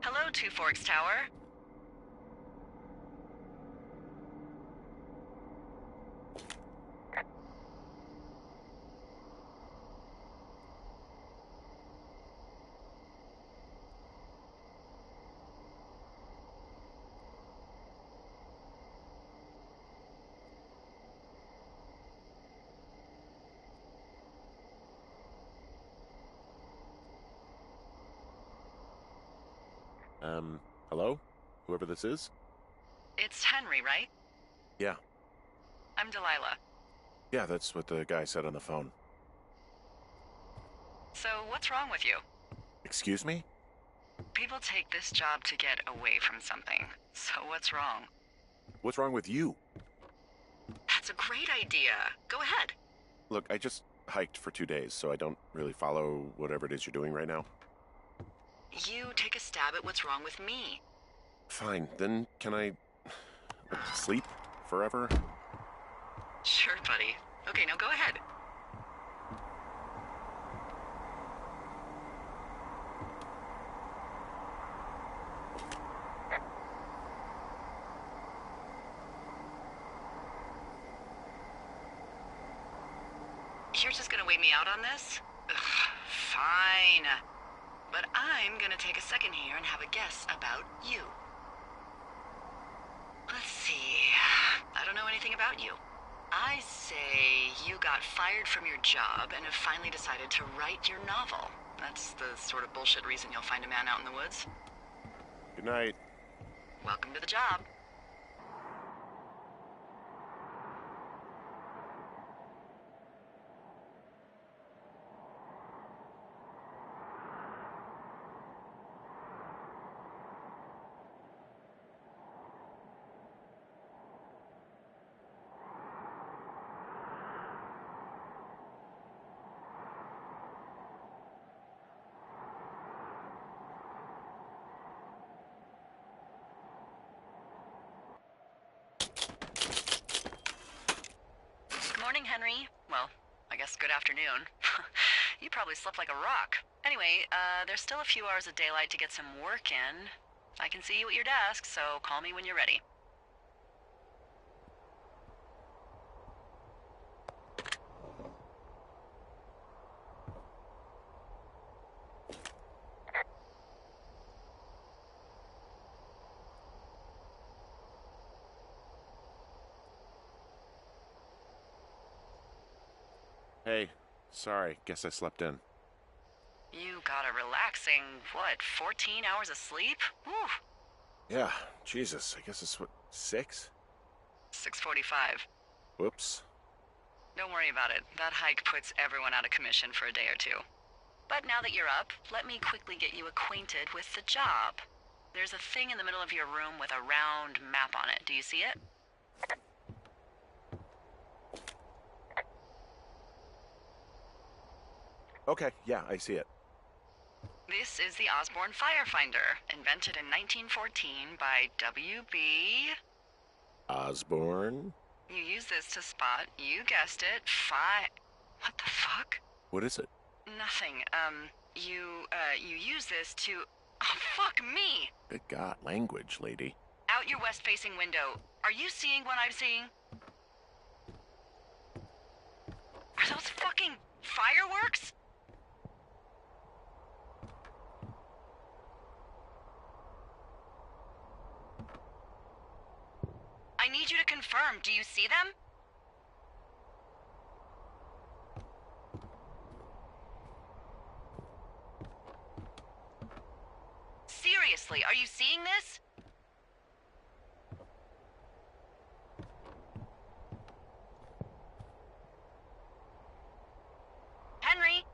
Hello, Two Forks Tower. Hello? Whoever this is? It's Henry, right? Yeah. I'm Delilah. Yeah, that's what the guy said on the phone. So, what's wrong with you? Excuse me? People take this job to get away from something. So, what's wrong? What's wrong with you? That's a great idea. Go ahead. Look, I just hiked for 2 days, so I don't really follow whatever it is you're doing right now. You take a stab at what's wrong with me. Fine, then can I sleep forever? Sure, buddy. Okay, now go ahead. You're just gonna wait me out on this? Ugh, fine. But I'm gonna take a second here and have a guess about you. Let's see. I don't know anything about you. I say you got fired from your job and have finally decided to write your novel. That's the sort of bullshit reason you'll find a man out in the woods. Good night. Welcome to the job. Morning, Henry. Well, I guess good afternoon. You probably slept like a rock. Anyway, there's still a few hours of daylight to get some work in. I can see you at your desk, so call me when you're ready. Hey, sorry, guess I slept in. You got a relaxing, 14 hours of sleep? Whew. Yeah, Jesus, I guess it's 6? 6:45. Whoops. Don't worry about it. That hike puts everyone out of commission for a day or two. But now that you're up, let me quickly get you acquainted with the job. There's a thing in the middle of your room with a round map on it. Do you see it? Okay, yeah, I see it. This is the Osborne Firefinder, invented in 1914 by W.B. Osborne? You use this to spot, you guessed it, What the fuck? What is it? Nothing. You use this to... Oh, fuck me! Good God, language, lady. Out your west-facing window. Are you seeing what I'm seeing? Are those fucking fireworks? I need you to confirm. Do you see them? Seriously, are you seeing this? Henry?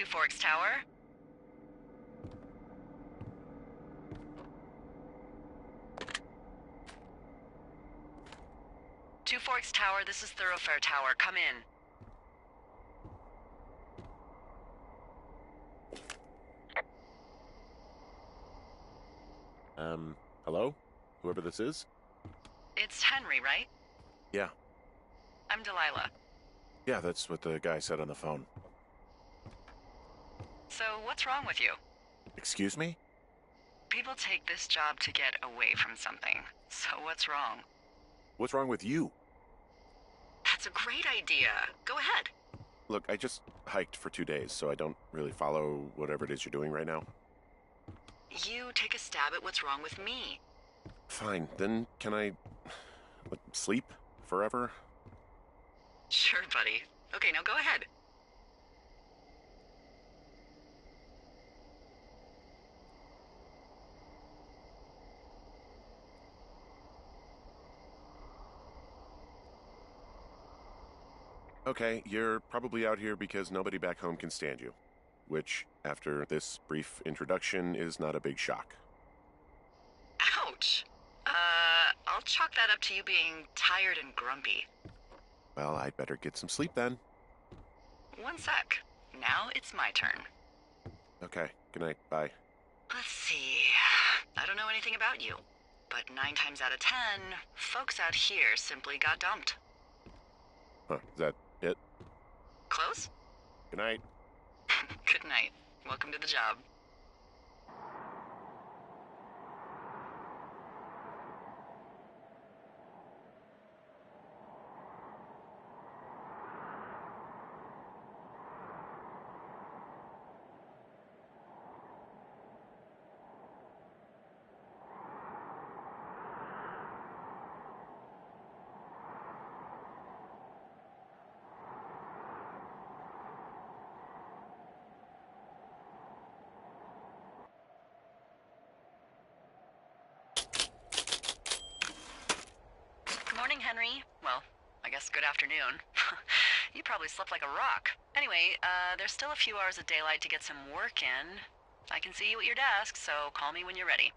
Two Forks Tower. Two Forks Tower, this is Thoroughfare Tower. Come in. Hello? Whoever this is? It's Henry, right? Yeah. I'm Delilah. Yeah, that's what the guy said on the phone. So, what's wrong with you? Excuse me? People take this job to get away from something. So, what's wrong? What's wrong with you? That's a great idea. Go ahead. Look, I just hiked for 2 days, so I don't really follow whatever it is you're doing right now. You take a stab at what's wrong with me. Fine, then can I sleep forever? Sure, buddy. Okay, now go ahead. Okay, you're probably out here because nobody back home can stand you. Which, after this brief introduction, is not a big shock. Ouch. I'll chalk that up to you being tired and grumpy. Well, I'd better get some sleep then. One sec. Now it's my turn. Okay, good night, bye. Let's see. I don't know anything about you, but 9 times out of 10, folks out here simply got dumped. Huh, is that it? Close? Good night. Good night. Welcome to the job. Morning, Henry. Well, I guess good afternoon. You probably slept like a rock. Anyway, there's still a few hours of daylight to get some work in. I can see you at your desk, so call me when you're ready.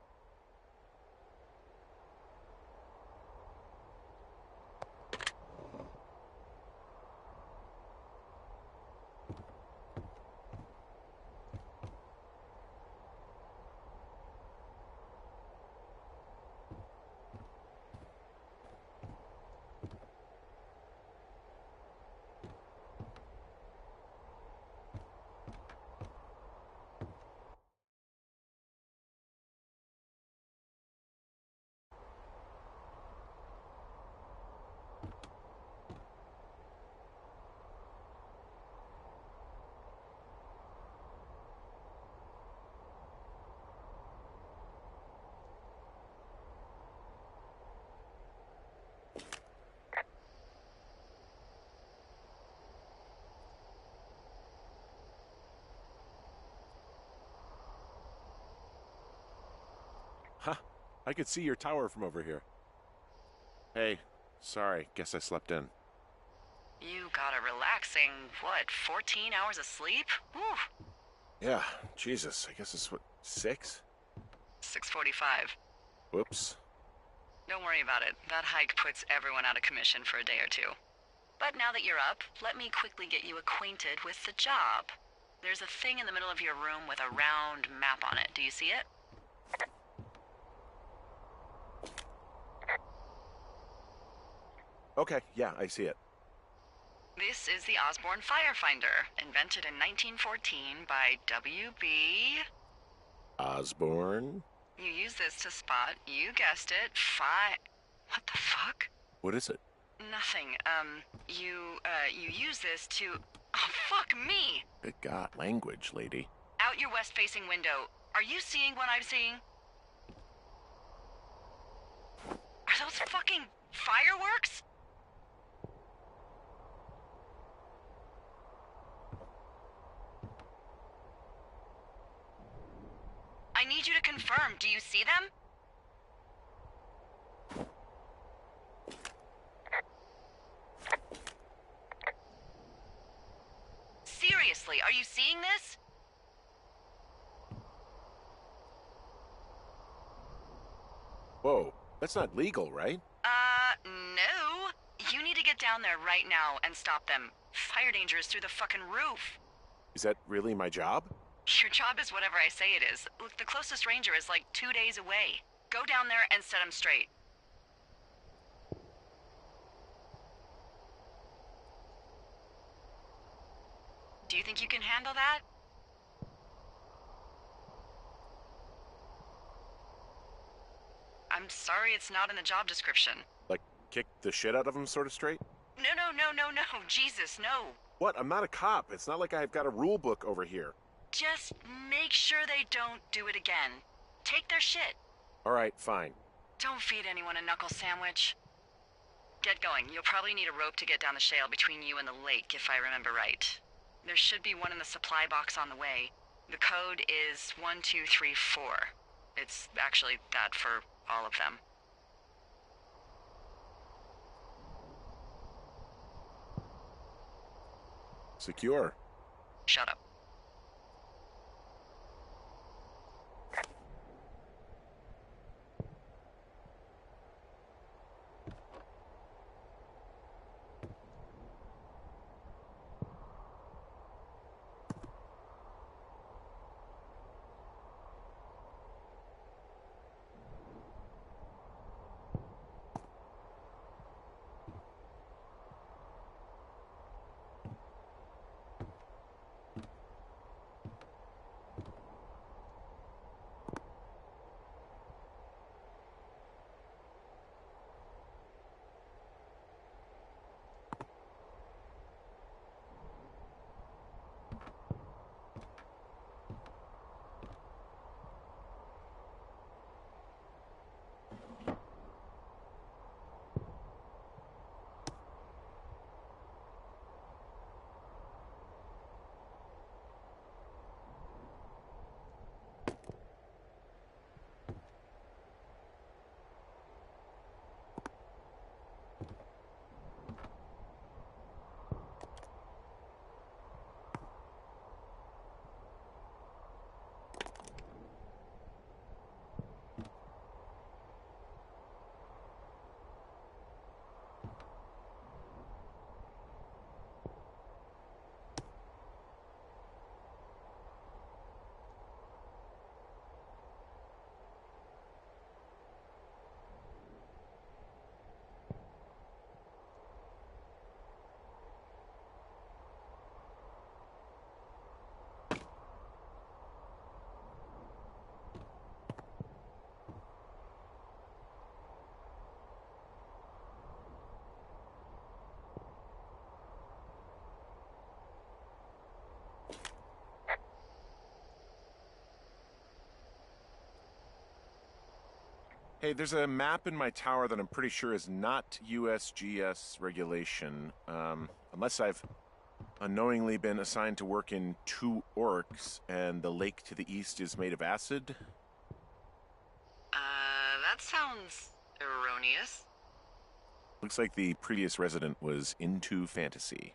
Huh, I could see your tower from over here. Hey, sorry, guess I slept in. You got a relaxing, 14 hours of sleep? Whew. Yeah, Jesus, I guess it's 6? 6:45. Whoops. Don't worry about it. That hike puts everyone out of commission for a day or two. But now that you're up, let me quickly get you acquainted with the job. There's a thing in the middle of your room with a round map on it. Do you see it? Okay, yeah, I see it. This is the Osborne Firefinder, invented in 1914 by W.B. Osborne? You use this to spot, you guessed it, What the fuck? What is it? Nothing. You use this to... Oh, fuck me! Good God, language, lady. Out your west-facing window. Are you seeing what I'm seeing? Are those fucking fireworks? I need you to confirm. Do you see them? Seriously, are you seeing this? That's not legal, right? No. You need to get down there right now and stop them. Fire danger is through the fucking roof. Is that really my job? Your job is whatever I say it is. Look, the closest ranger is like 2 days away. Go down there and set him straight. Do you think you can handle that? I'm sorry it's not in the job description. Like, kick the shit out of him sort of straight? No. Jesus, no. What? I'm not a cop. It's not like I've got a rule book over here. Just make sure they don't do it again. Take their shit. All right, fine. Don't feed anyone a knuckle sandwich. Get going. You'll probably need a rope to get down the shale between you and the lake, if I remember right. There should be one in the supply box on the way. The code is 1234. It's actually that for all of them. Secure. Shut up. Hey, there's a map in my tower that I'm pretty sure is not USGS regulation. Unless I've unknowingly been assigned to work in 2 orcs and the lake to the east is made of acid. That sounds erroneous. Looks like the previous resident was into fantasy.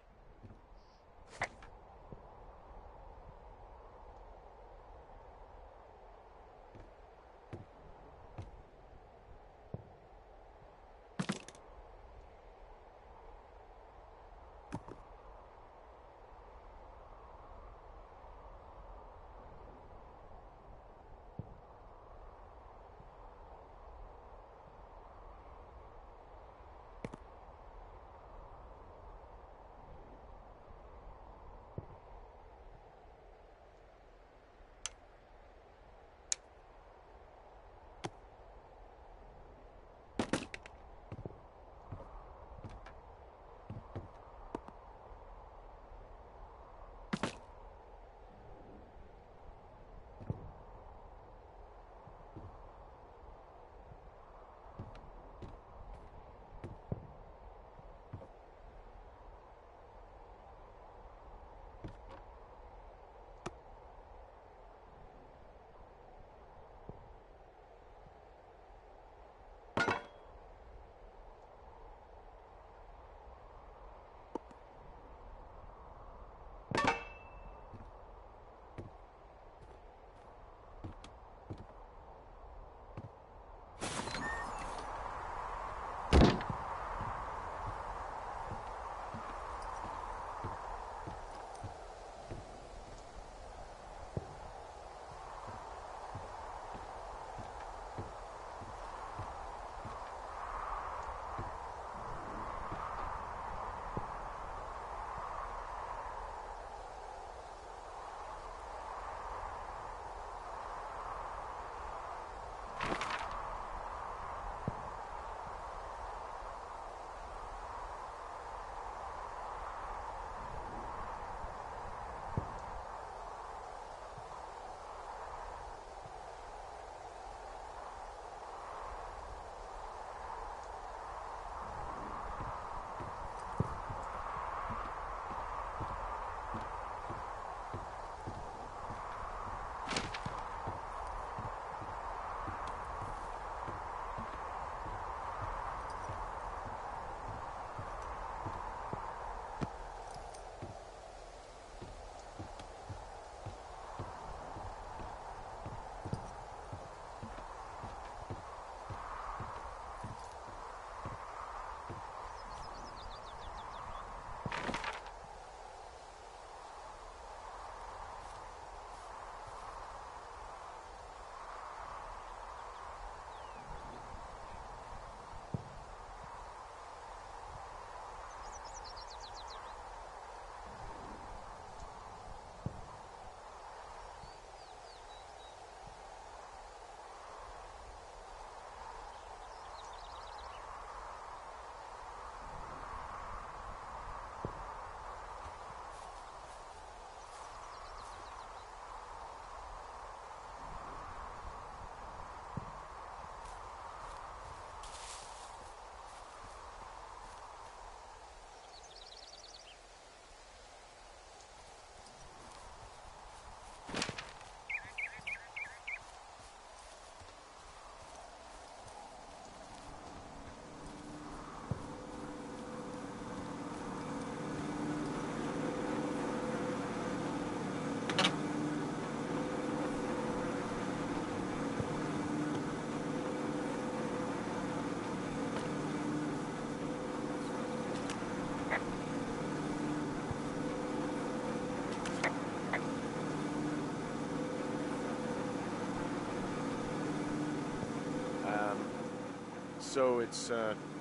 So it's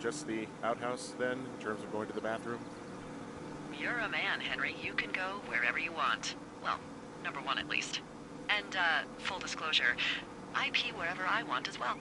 just the outhouse then, in terms of going to the bathroom? You're a man, Henry. You can go wherever you want. Well, number one at least. And, full disclosure, I pee wherever I want as well.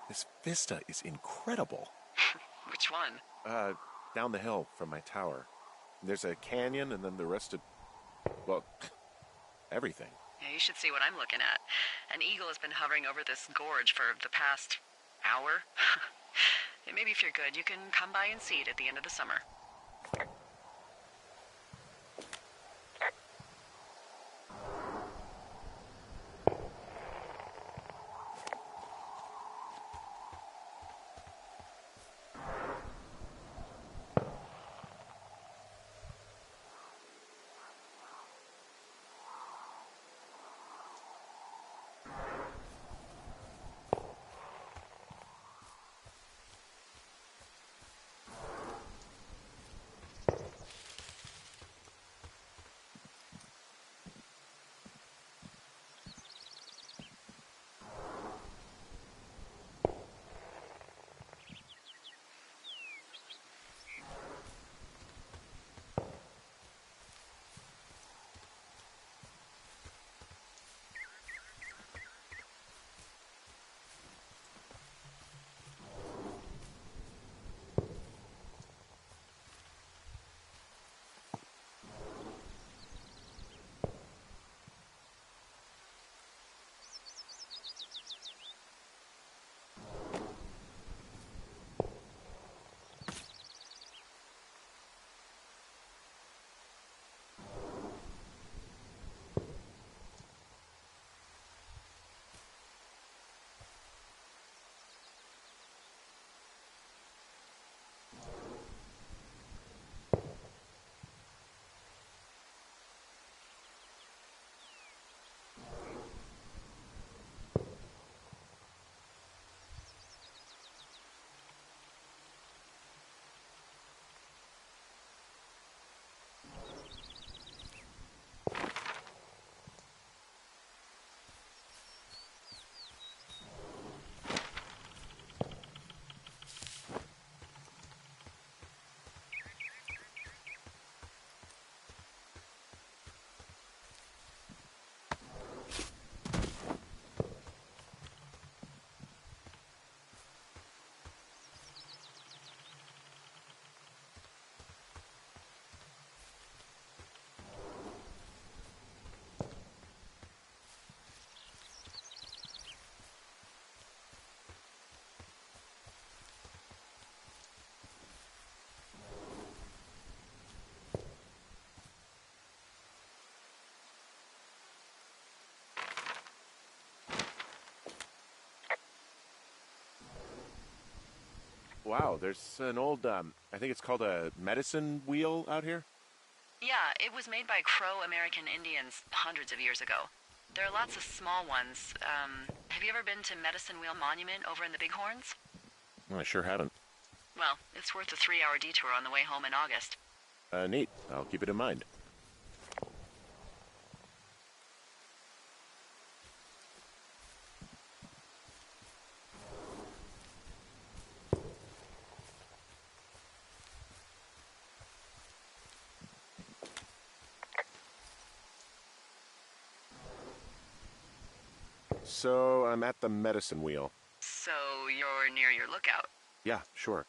This vista is incredible. Which one? Down the hill from my tower. There's a canyon and then the rest of, well, everything. Yeah, you should see what I'm looking at. An eagle has been hovering over this gorge for the past hour. Maybe if you're good, you can come by and see it at the end of the summer. Wow, there's an old, I think it's called a medicine wheel out here. Yeah, it was made by Crow American Indians hundreds of years ago. There are lots of small ones. Have you ever been to Medicine Wheel Monument over in the Bighorns? I sure haven't. Well, it's worth a 3-hour detour on the way home in August. Neat. I'll keep it in mind. So I'm at the medicine wheel. So you're near your lookout. Yeah, sure.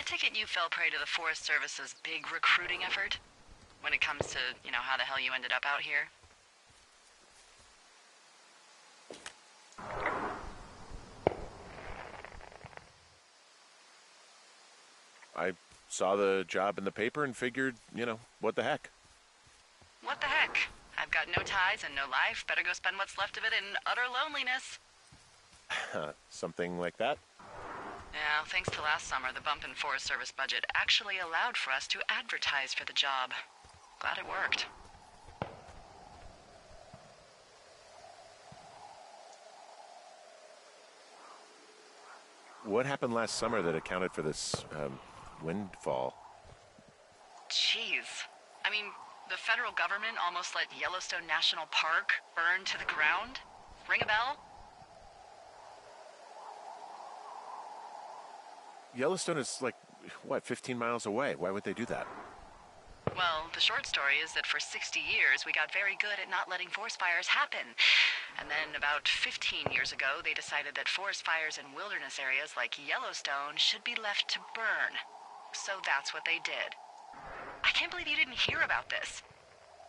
take it you fell prey to the Forest Service's big recruiting effort? When it comes to, how the hell you ended up out here? I saw the job in the paper and figured, what the heck? What the heck? I've got no ties and no life. Better go spend what's left of it in utter loneliness. Something like that? Yeah, thanks to last summer, the bump in Forest Service budget actually allowed for us to advertise for the job. Glad it worked. What happened last summer that accounted for this, windfall? Jeez. I mean, the federal government almost let Yellowstone National Park burn to the ground? Ring a bell? Yellowstone is 15 miles away. Why would they do that? Well, the short story is that for 60 years, we got very good at not letting forest fires happen. And then about 15 years ago, they decided that forest fires in wilderness areas like Yellowstone should be left to burn. So that's what they did. I can't believe you didn't hear about this.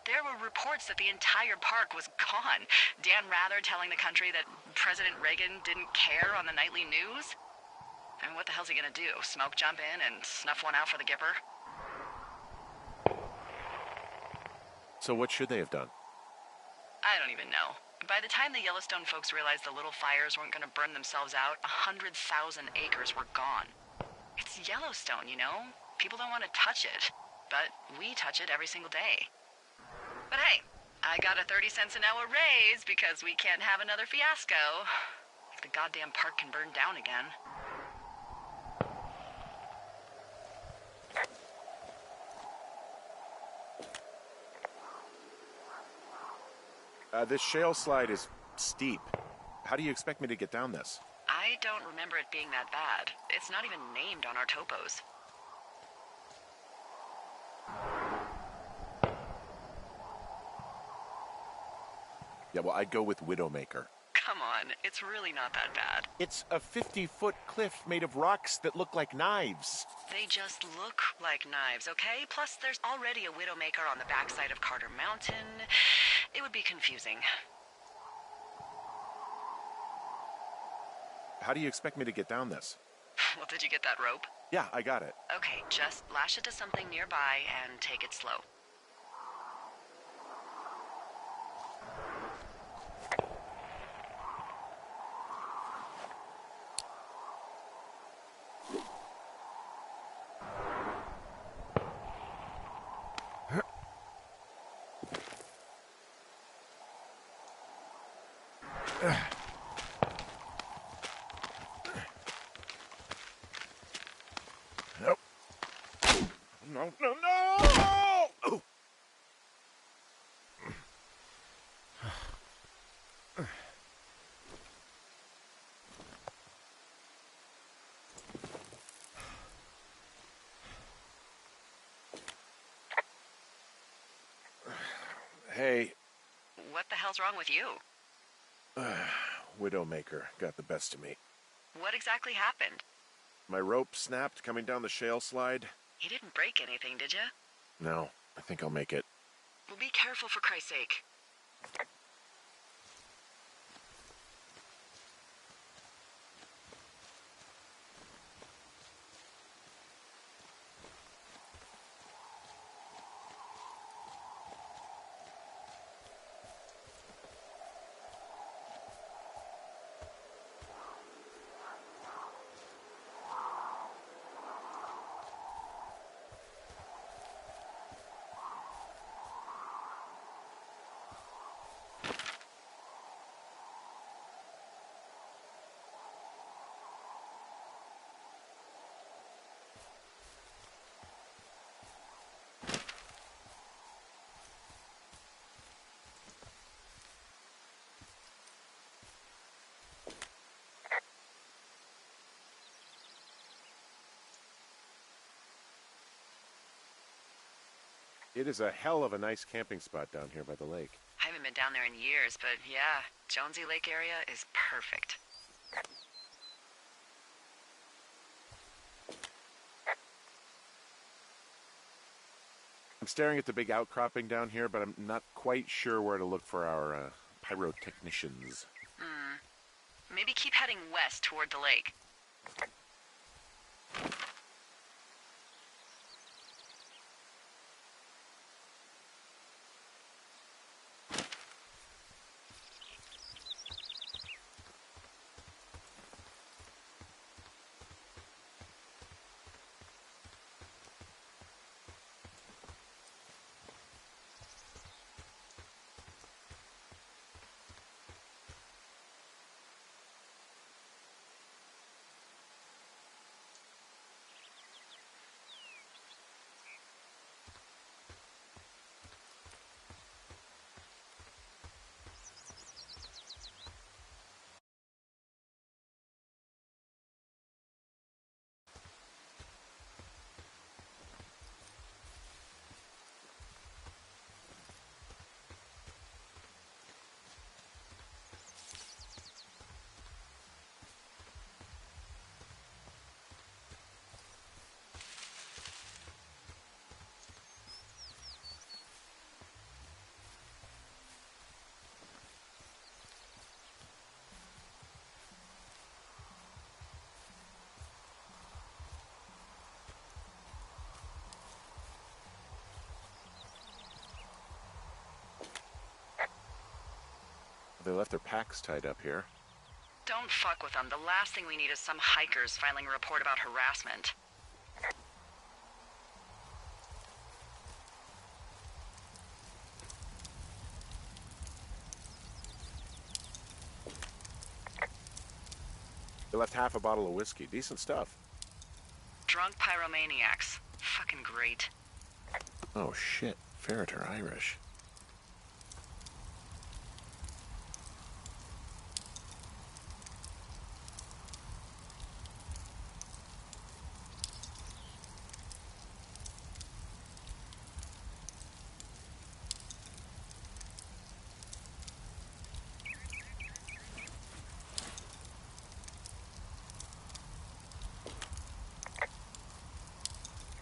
There were reports that the entire park was gone. Dan Rather telling the country that President Reagan didn't care on the nightly news. I mean, what the hell's he gonna do? Smoke jump in and snuff one out for the Gipper? So what should they have done? I don't even know. By the time the Yellowstone folks realized the little fires weren't gonna burn themselves out, 100,000 acres were gone. It's Yellowstone, People don't want to touch it. But we touch it every single day. But hey, I got a 30 cents an hour raise because we can't have another fiasco. If the goddamn park can burn down again. This shale slide is steep. How do you expect me to get down this? I don't remember it being that bad. It's not even named on our topos. Yeah, well, I'd go with Widowmaker. Come on, it's really not that bad. It's a 50-foot cliff made of rocks that look like knives. They just look like knives, okay? Plus, there's already a Widowmaker on the backside of Carter Mountain. It would be confusing. How do you expect me to get down this? Well, did you get that rope? Yeah, I got it. Okay, just lash it to something nearby and take it slow. Nope. No! Ooh. Hey. What the hell's wrong with you? Widowmaker got the best of me. What exactly happened? My rope snapped coming down the shale slide. You didn't break anything, did you? No, I think I'll make it. Well, be careful for Christ's sake. It is a hell of a nice camping spot down here by the lake. I haven't been down there in years, but yeah, Jonesy Lake area is perfect. I'm staring at the big outcropping down here, but I'm not quite sure where to look for our pyrotechnicians. Maybe keep heading west toward the lake. They left their packs tied up here. Don't fuck with them. The last thing we need is some hikers filing a report about harassment. They left half a bottle of whiskey. Decent stuff. Drunk pyromaniacs. Fucking great. Oh shit, Ferret are Irish.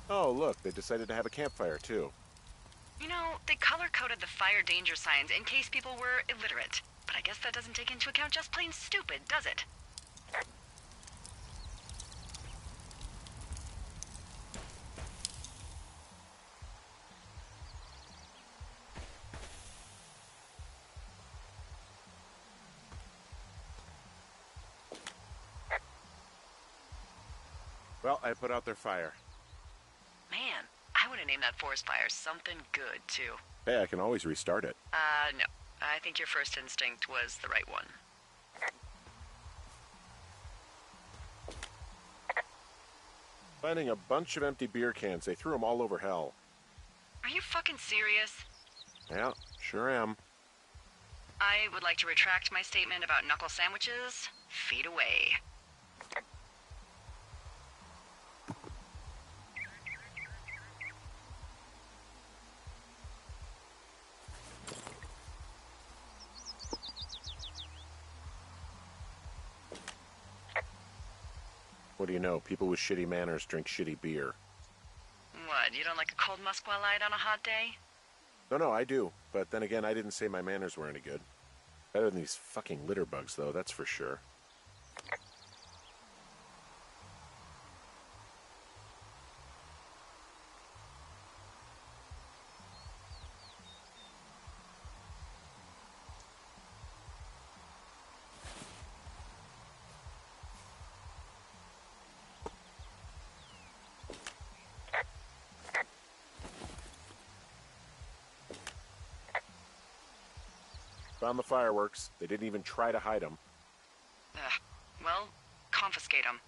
Oh, look, they decided to have a campfire, too. You know, they color-coded the fire danger signs in case people were illiterate. But I guess that doesn't take into account just plain stupid, does it? Well, I put out their fire. Man, I would have named that forest fire something good, too. Hey, I can always restart it. No. I think your first instinct was the right one. Finding a bunch of empty beer cans. They threw them all over hell. Are you fucking serious? Yeah, sure am. I would like to retract my statement about knuckle sandwiches. Feet away. What do you know? People with shitty manners drink shitty beer. What, you don't like a cold Musqua Light on a hot day? No, I do. But then again, I didn't say my manners were any good. Better than these fucking litter bugs, though, that's for sure. Found the fireworks. They didn't even try to hide them. Well, confiscate them.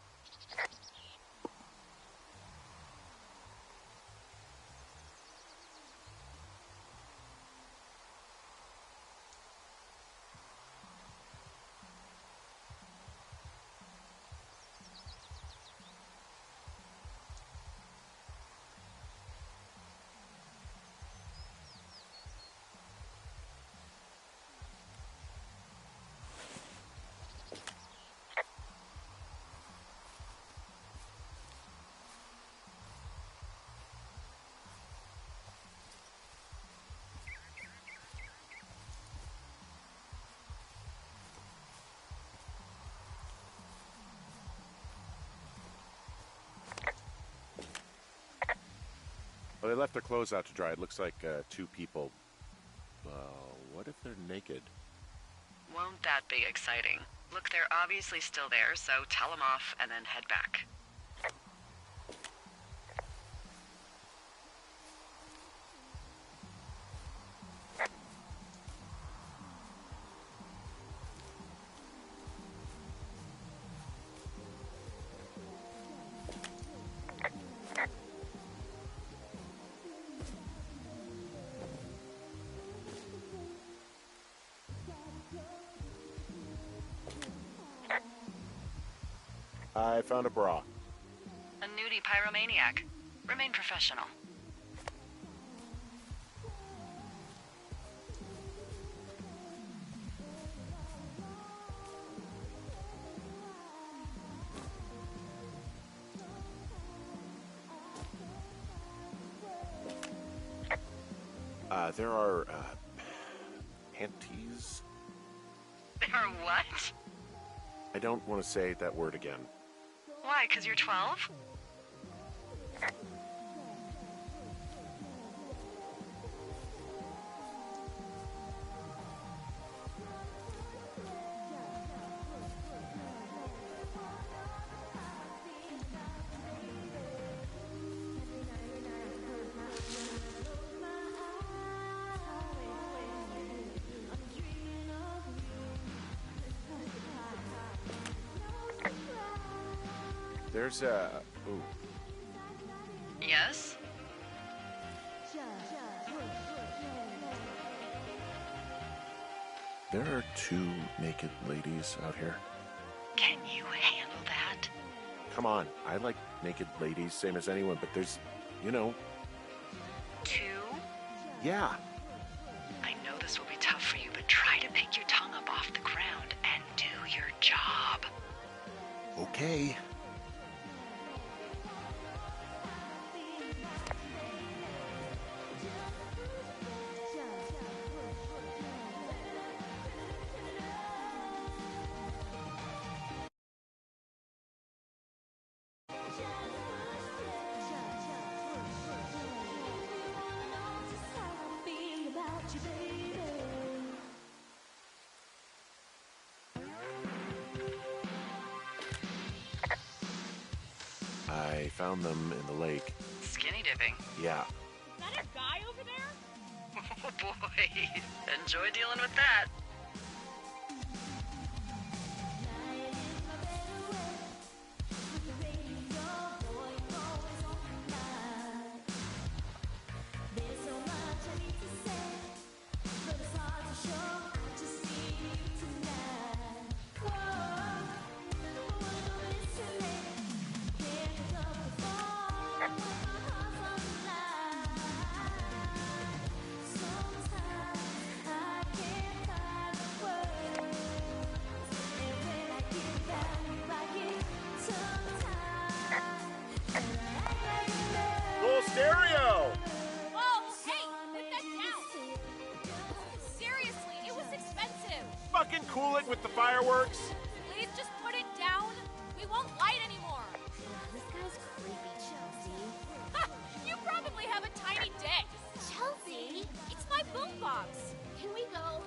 Well, they left their clothes out to dry. It looks like two people. What if they're naked? Won't that be exciting? Look, they're obviously still there, so tell them off and then head back. I found a bra. A nudie pyromaniac. Remain professional. There are, panties? There are what? I don't want to say that word again. Why, 'cause you're 12? There's a... Ooh. Yes? There are two naked ladies out here. Can you handle that? Come on, I like naked ladies, same as anyone, but there's, you know... Two? Yeah. I know this will be tough for you, but try to pick your tongue up off the ground and do your job. Okay. I found them in the lake. Skinny dipping. Yeah. Is that a guy over there? Oh boy, enjoy dealing with that. Full stereo! Whoa, hey, put that down. Seriously, it was expensive. Fucking cool it with the fireworks. Please just put it down. We won't light anymore. This guy's creepy, Chelsea. Ha! You probably have a tiny dick. Chelsea? It's my boombox. Can we go?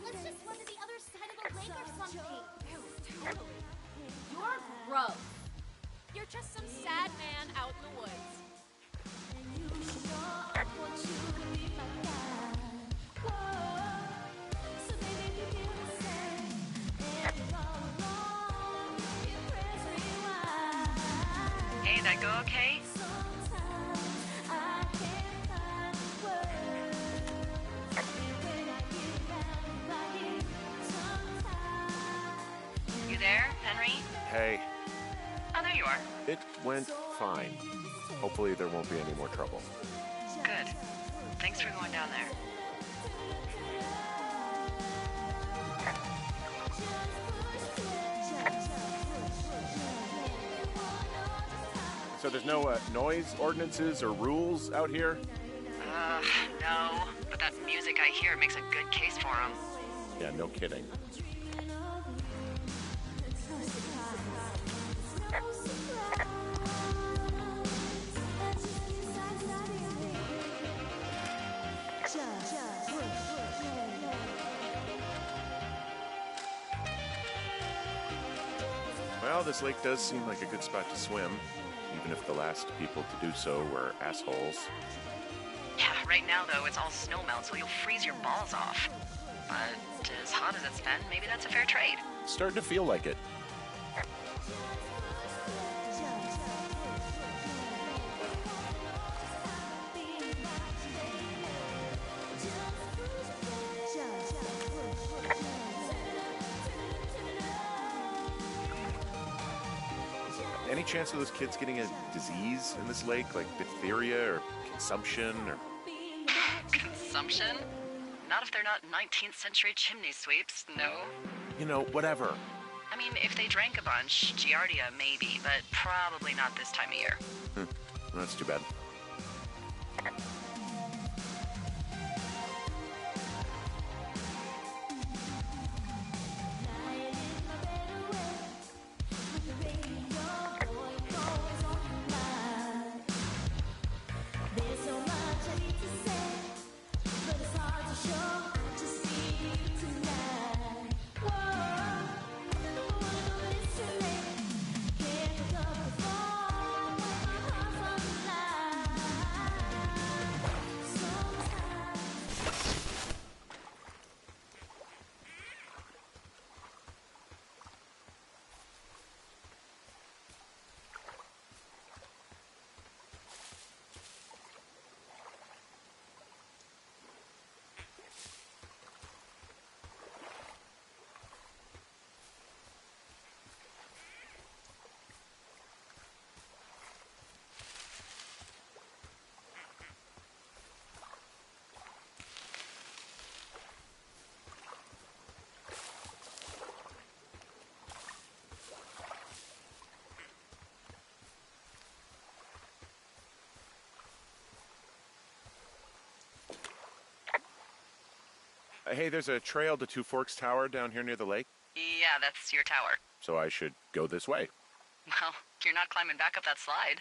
Let's just run to the other side of the lake or something. Ew, totally. You're gross. You're just some sad man out in the woods. Hey, that go okay? You there, Henry? Hey, Oh, there you are. it went fine. Hopefully there won't be any more trouble. Good. Thanks for going down there. So there's no noise ordinances or rules out here? No. But that music I hear makes a good case for him. Yeah, no kidding. this lake does seem like a good spot to swim, even if the last people to do so were assholes. Yeah, right now though, it's all snowmelt, so you'll freeze your balls off. But as hot as it's been, maybe that's a fair trade. Starting to feel like it. Any chance of those kids getting a disease in this lake, like diphtheria or consumption or... Consumption? Not if they're not 19th century chimney sweeps, no. You know, whatever. I mean, if they drank a bunch, Giardia maybe, but probably not this time of year. Well, that's too bad. Hey, there's a trail to Two Forks Tower down here near the lake, Yeah, that's your tower. so I should go this way. Well, you're not climbing back up that slide.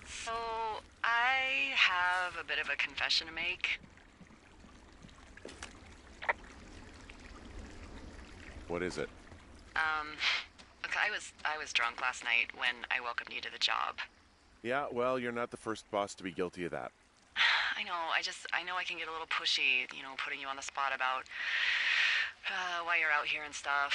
So, I have a bit of a confession to make. What is it? Look, I was drunk last night when I welcomed you to the job. Yeah, well, you're not the first boss to be guilty of that. I know, I know I can get a little pushy, you know, putting you on the spot about why you're out here and stuff.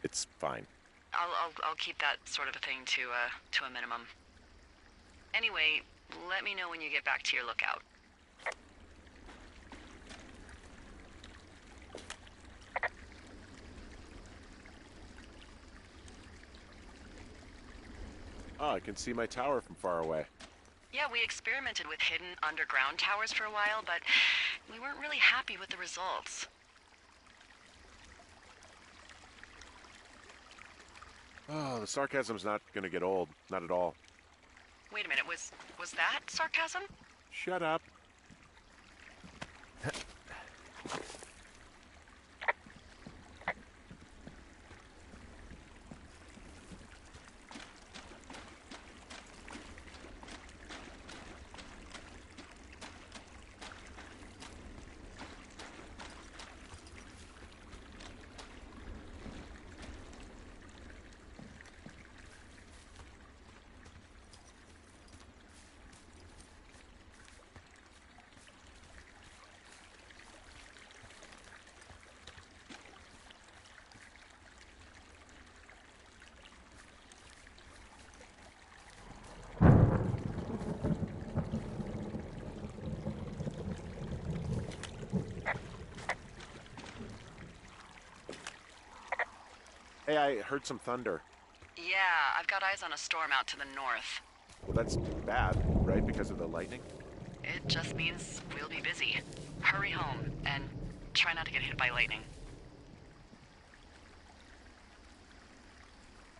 It's fine. I'll keep that sort of a thing to a minimum. Anyway, let me know when you get back to your lookout. Oh, I can see my tower from far away. Yeah, we experimented with hidden underground towers for a while, but we weren't really happy with the results. Oh, the sarcasm's not gonna get old. Not at all. Wait a minute, was that sarcasm? Shut up. Hey, I heard some thunder. Yeah, I've got eyes on a storm out to the north. Well, that's bad, right? Because of the lightning? It just means we'll be busy. Hurry home, and try not to get hit by lightning.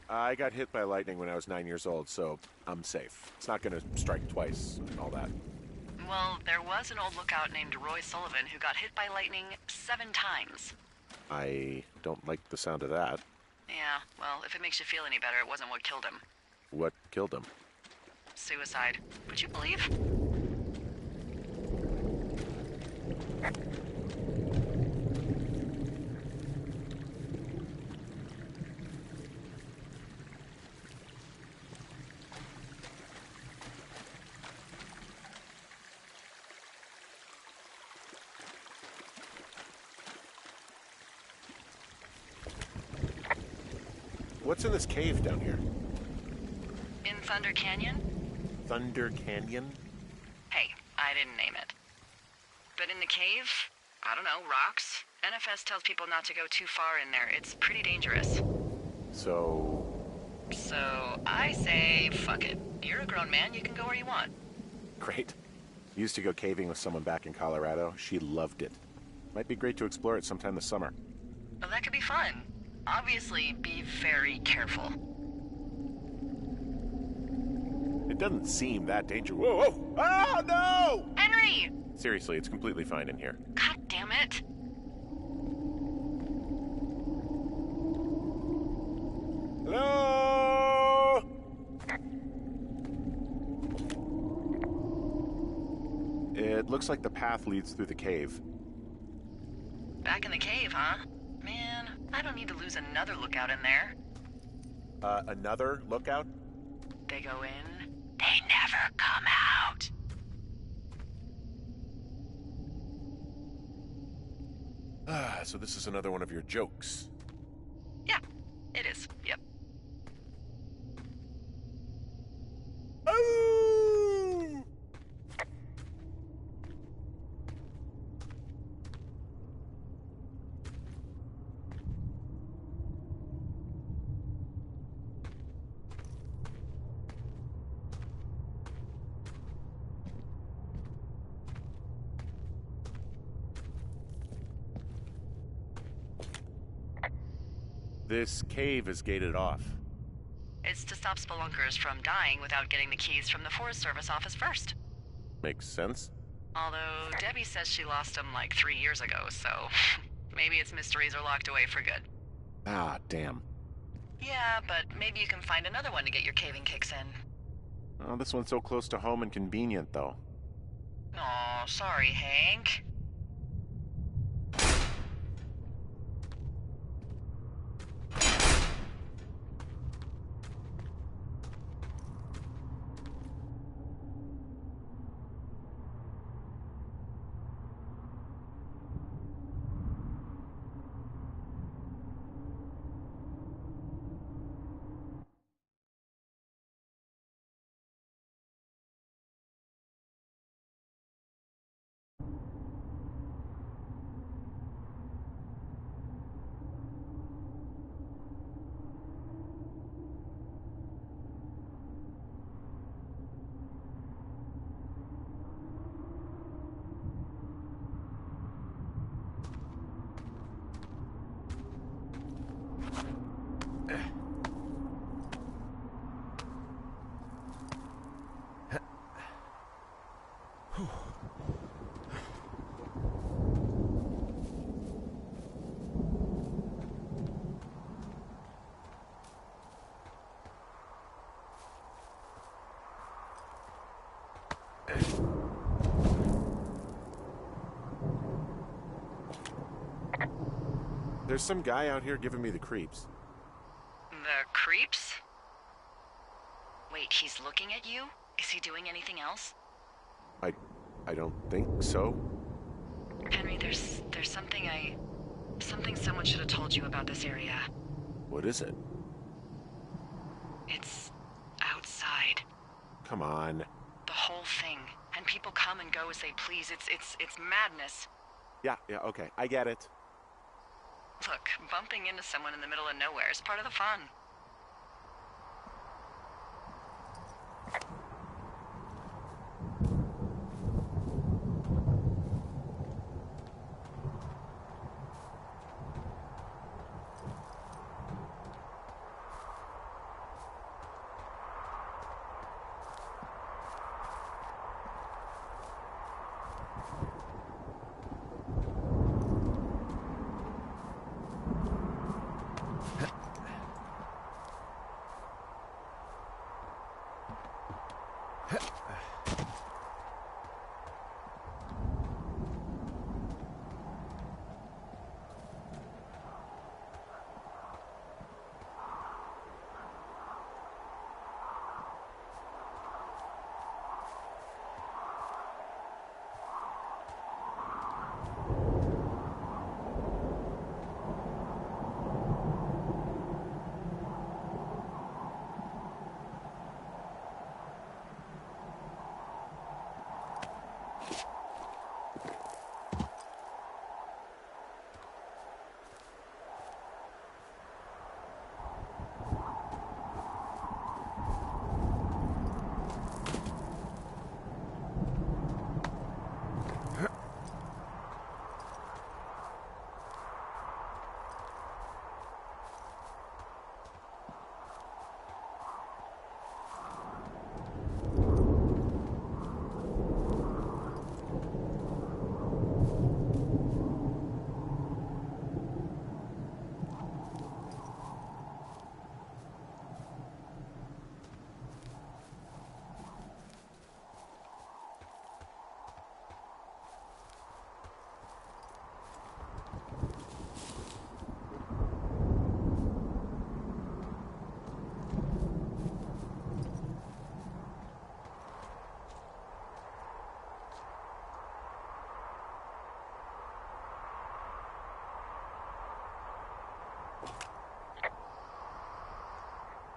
I got hit by lightning when I was 9 years old, so I'm safe. It's not gonna strike twice and all that. Well, there was an old lookout named Roy Sullivan who got hit by lightning 7 times. I don't like the sound of that. Yeah, well, if it makes you feel any better, it wasn't what killed him. What killed him? Suicide. Would you believe? What's in this cave down here? In Thunder Canyon? Thunder Canyon? Hey, I didn't name it. But in the cave, I don't know, rocks? NFS tells people not to go too far in there. It's pretty dangerous. So I say, fuck it. You're a grown man, you can go where you want. great. Used to go caving with someone back in Colorado. She loved it. Might be great to explore it sometime this summer. Well, that could be fun. Obviously, be very careful. It doesn't seem that dangerous. Whoa, whoa! Ah, no! Henry! Seriously, it's completely fine in here. God damn it. Hello? It looks like the path leads through the cave. Back in the cave, huh? Man, I don't need to lose another lookout in there. Another lookout? They go in, they never come out. Ah, so this is another one of your jokes. Yeah, it is. Yep. Oh! This cave is gated off. It's to stop spelunkers from dying without getting the keys from the Forest Service office first. Makes sense. Although Debbie says she lost them like 3 years ago, so maybe its mysteries are locked away for good. Ah, damn. Yeah, but maybe you can find another one to get your caving kicks in. Oh, this one's so close to home and convenient, though. Aw, sorry, Hank. There's some guy out here giving me the creeps. The creeps? Wait, he's looking at you? Is he doing anything else? I don't think so. Henry, there's something someone should have told you about this area. What is it? It's outside. Come on. The whole thing. And people come and go as they please. It's madness. Yeah, okay. I get it. Look, bumping into someone in the middle of nowhere is part of the fun.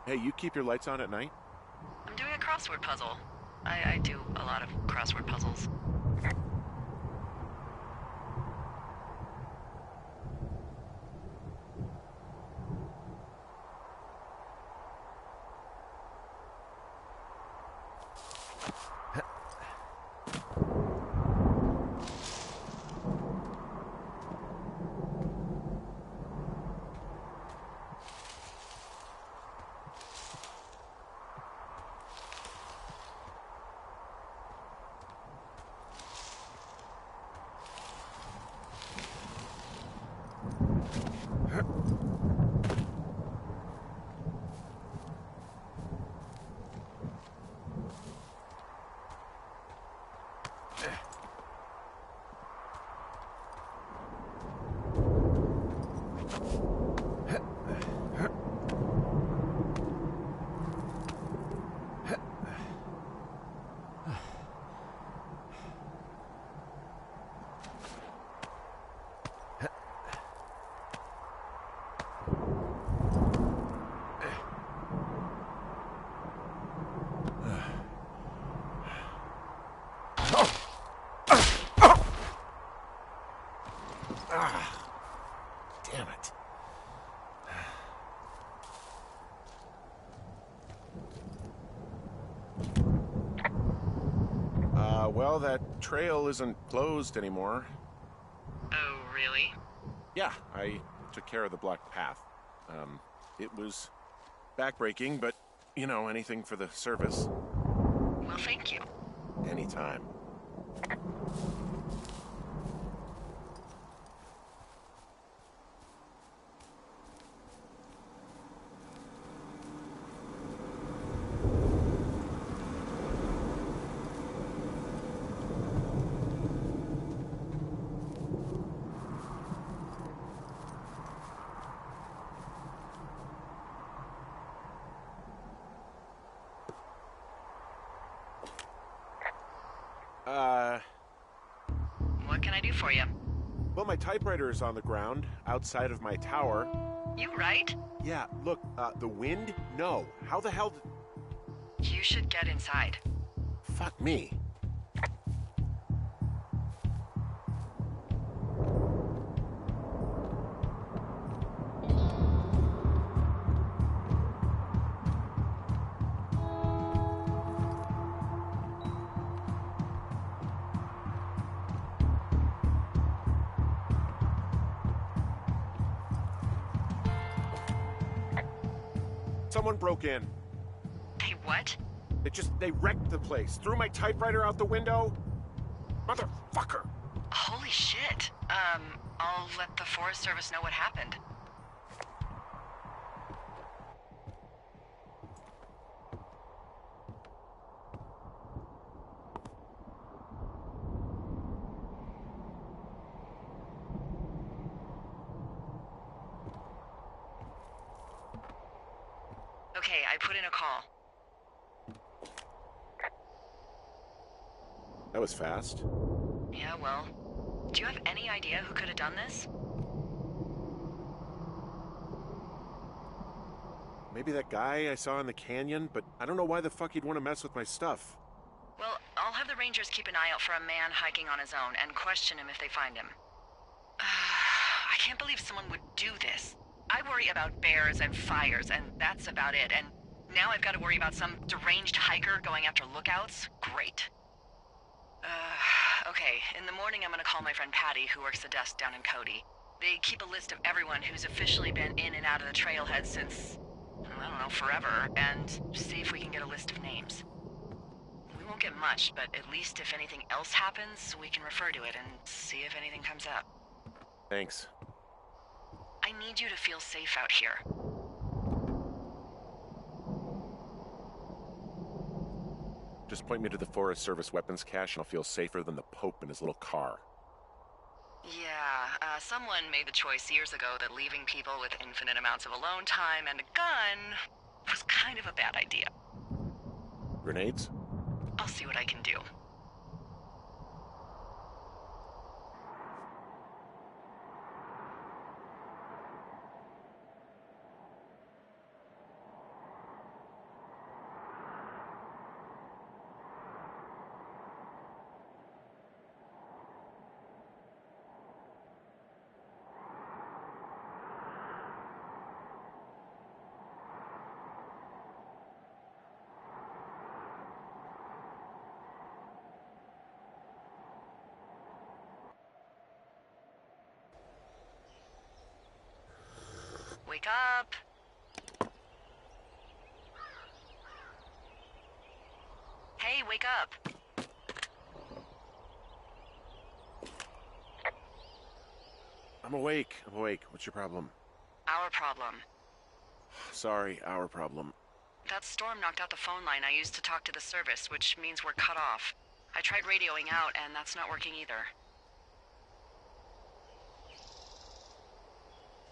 Hey, you keep your lights on at night? I'm doing a crossword puzzle. I do a lot of crossword puzzles. Damn it. Well, that trail isn't closed anymore. Oh, really? Yeah, I took care of the blocked path. It was backbreaking, but, you know, anything for the service. Well, thank you. Anytime. What can I do for you? Well, my typewriter is on the ground, outside of my tower. You right? Yeah, look, the wind? No. How the hell You should get inside. Fuck me. Someone broke in. Hey, what? They wrecked the place. Threw my typewriter out the window. Motherfucker. Holy shit. I'll let the Forest Service know what happened. Okay, I put in a call. That was fast. Yeah, well, do you have any idea who could have done this? Maybe that guy I saw in the canyon, but I don't know why the fuck he'd want to mess with my stuff. Well, I'll have the Rangers keep an eye out for a man hiking on his own and question him if they find him. I can't believe someone would do this. I worry about bears and fires, and that's about it. And now I've got to worry about some deranged hiker going after lookouts? Great. Okay, in the morning I'm gonna call my friend Patty, who works the desk down in Cody. They keep a list of everyone who's officially been in and out of the trailhead since, I don't know, forever, and see if we can get a list of names. We won't get much, but at least if anything else happens, we can refer to it and see if anything comes up. Thanks. I need you to feel safe out here. Just point me to the Forest Service weapons cache and I'll feel safer than the Pope in his little car. Yeah, someone made the choice years ago that leaving people with infinite amounts of alone time and a gun was kind of a bad idea. Grenades? I'll see what I can do. Wake up! Hey, wake up! I'm awake. What's your problem? Our problem. Sorry, our problem. That storm knocked out the phone line I used to talk to the service, which means we're cut off. I tried radioing out, and that's not working either.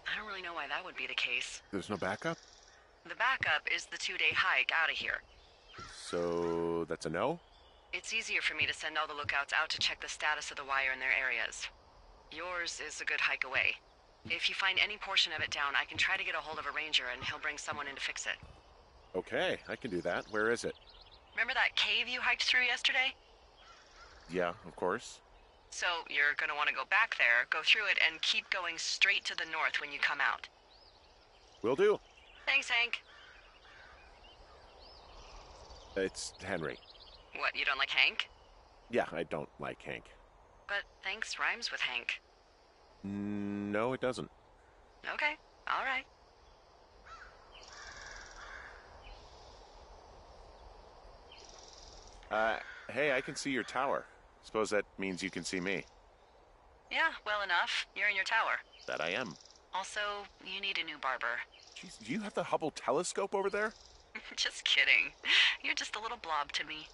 I don't really know why that would be the case. There's no backup? The backup is the 2-day hike out of here. So, that's a no? It's easier for me to send all the lookouts out to check the status of the wire in their areas. Yours is a good hike away. If you find any portion of it down, I can try to get a hold of a ranger and he'll bring someone in to fix it. Okay, I can do that. Where is it? Remember that cave you hiked through yesterday? Yeah, of course. So you're gonna want to go back there, go through it, and keep going straight to the north when you come out. Will do. Thanks, Hank. It's Henry. What, you don't like Hank? Yeah, I don't like Hank. But thanks rhymes with Hank. No, it doesn't. Okay, all right. Hey, I can see your tower. Suppose that means you can see me. Yeah, well enough. You're in your tower. That I am. Also, you need a new barber. Jeez, do you have the Hubble telescope over there? Just kidding. You're just a little blob to me.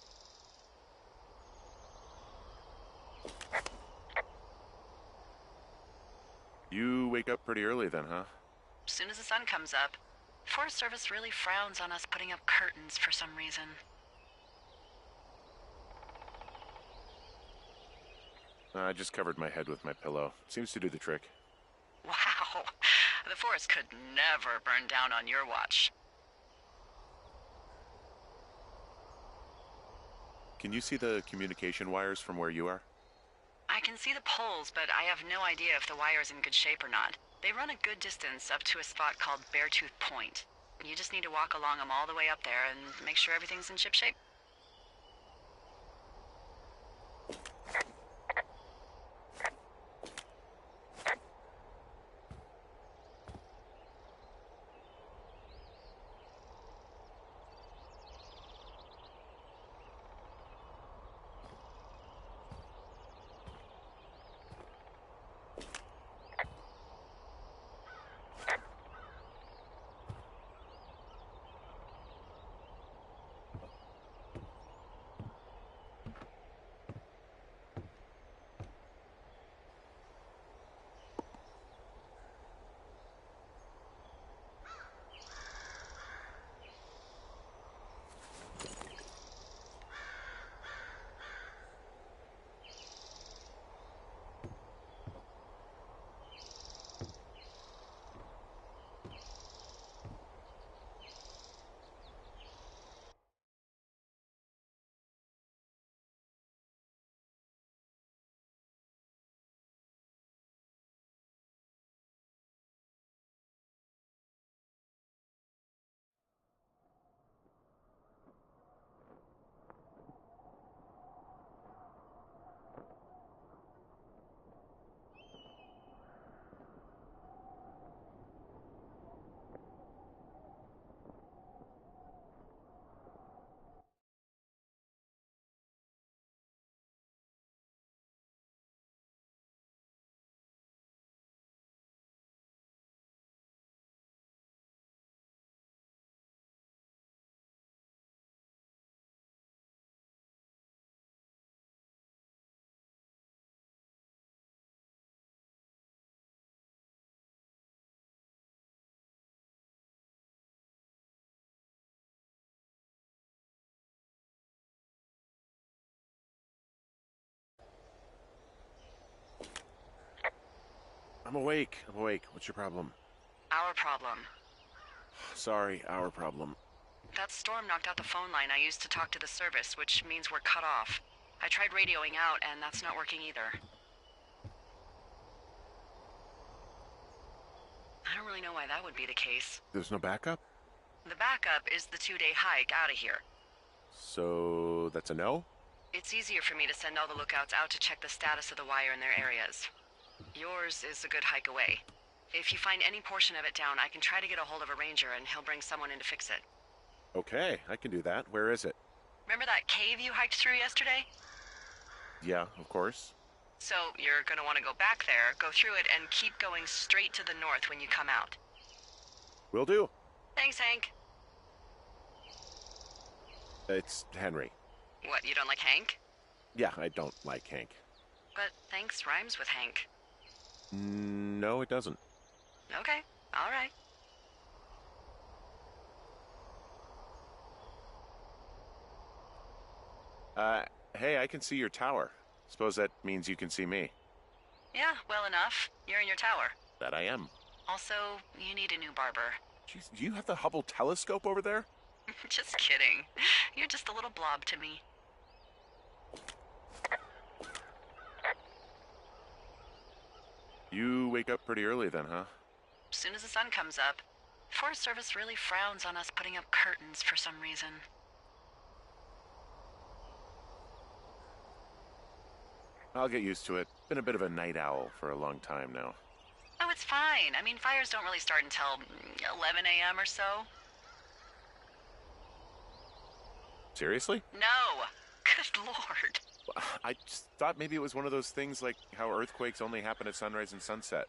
You wake up pretty early then, huh? As soon as the sun comes up. Forest Service really frowns on us putting up curtains for some reason. I just covered my head with my pillow. Seems to do the trick. Wow. The forest could never burn down on your watch. Can you see the communication wires from where you are? I can see the poles, but I have no idea if the wire's in good shape or not. They run a good distance up to a spot called Beartooth Point. You just need to walk along them all the way up there and make sure everything's in ship shape. I'm awake. What's your problem? Our problem. Sorry, our problem. That storm knocked out the phone line I used to talk to the service, which means we're cut off. I tried radioing out, and that's not working either. I don't really know why that would be the case. There's no backup? The backup is the 2-day hike out of here. So that's a no? It's easier for me to send all the lookouts out to check the status of the wire in their areas. Yours is a good hike away. If you find any portion of it down, I can try to get a hold of a ranger and he'll bring someone in to fix it. Okay, I can do that. Where is it? Remember that cave you hiked through yesterday? Yeah, of course. So you're gonna want to go back there, go through it, and keep going straight to the north when you come out. Will do. Thanks, Hank. It's Henry. What, you don't like Hank? Yeah, I don't like Hank. But thanks rhymes with Hank. No, it doesn't. Okay, all right. Hey, I can see your tower. Suppose that means you can see me. Yeah, well enough. You're in your tower. That I am. Also, you need a new barber. Jeez, do you have the Hubble telescope over there? Just kidding. You're just a little blob to me. You wake up pretty early then, huh? As soon as the sun comes up. Forest Service really frowns on us putting up curtains for some reason. I'll get used to it. Been a bit of a night owl for a long time now. Oh, it's fine. I mean, fires don't really start until 11 a.m. or so. Seriously? No. Good Lord. I just thought maybe it was one of those things like how earthquakes only happen at sunrise and sunset.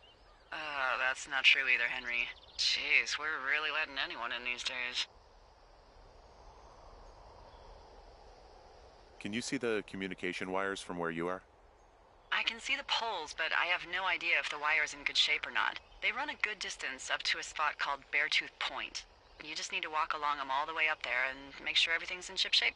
That's not true either, Henry. Jeez, we're really letting anyone in these days. Can you see the communication wires from where you are? I can see the poles, but I have no idea if the wire's in good shape or not. They run a good distance up to a spot called Beartooth Point. You just need to walk along them all the way up there and make sure everything's in ship shape.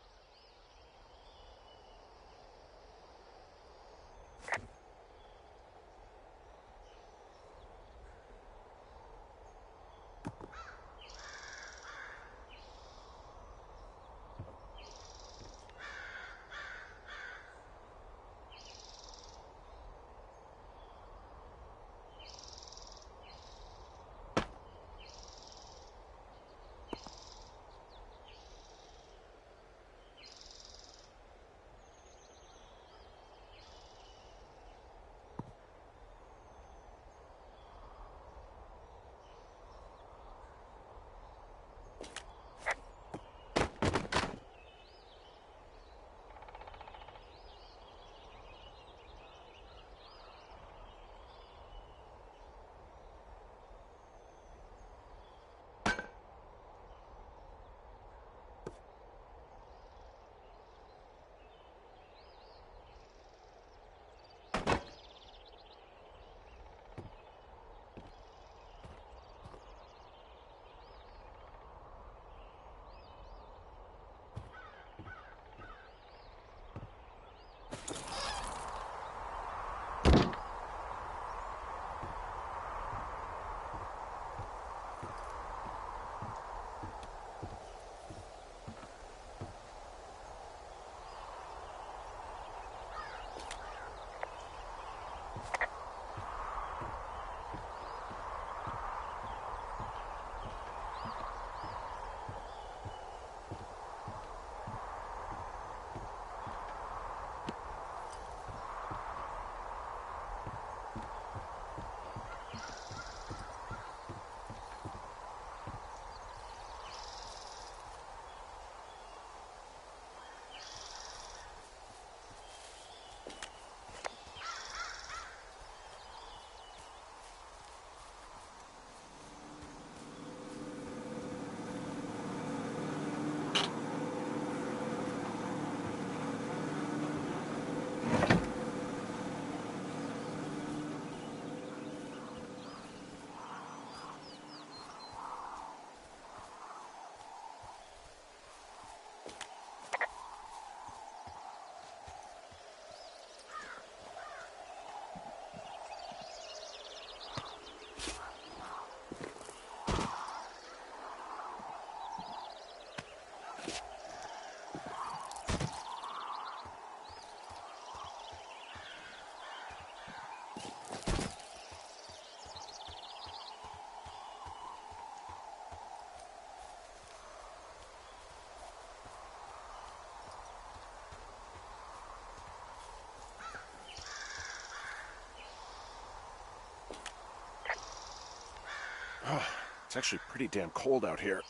actually pretty damn cold out here.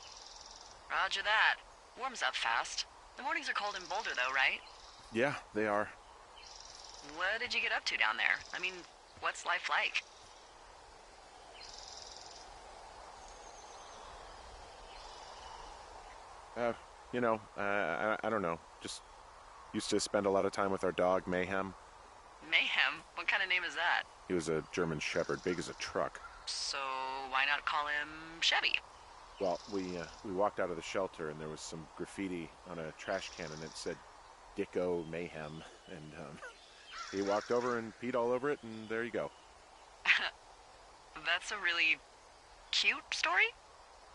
Roger that. Warms up fast. The mornings are cold in Boulder, though, right? Yeah, they are. What did you get up to down there? I mean, what's life like? I don't know. Just used to spend a lot of time with our dog, Mayhem. Mayhem? What kind of name is that? He was a German Shepherd, big as a truck. So why not call him Chevy? Well, we walked out of the shelter and there was some graffiti on a trash can and it said Dicko Mayhem. And he walked over and peed all over it and there you go. That's a really cute story?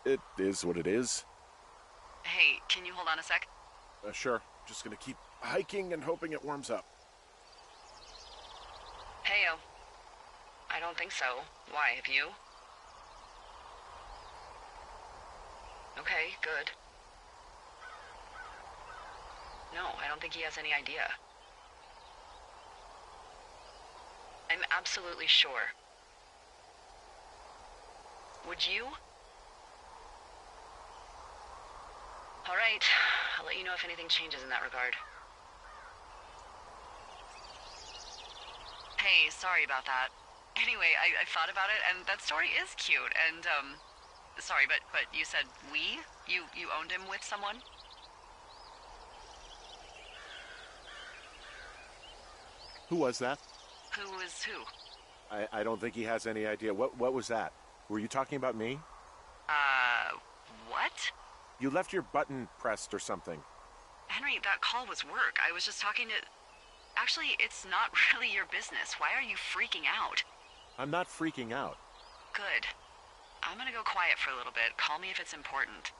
It is what it is. Hey, can you hold on a sec? Sure. Just gonna keep hiking and hoping it warms up. Heyo. I don't think so. Why, have you? Okay, good. No, I don't think he has any idea. I'm absolutely sure. Would you? All right, I'll let you know if anything changes in that regard. Hey, sorry about that. Anyway, I thought about it, and that story is cute, and, sorry, but you said we? You owned him with someone? Who was that? Who is who? I don't think he has any idea. What was that? Were you talking about me? What? You left your button pressed or something. Henry, that call was work. I was just talking to... Actually, it's not really your business. Why are you freaking out? I'm not freaking out. Good. I'm gonna go quiet for a little bit. Call me if it's important.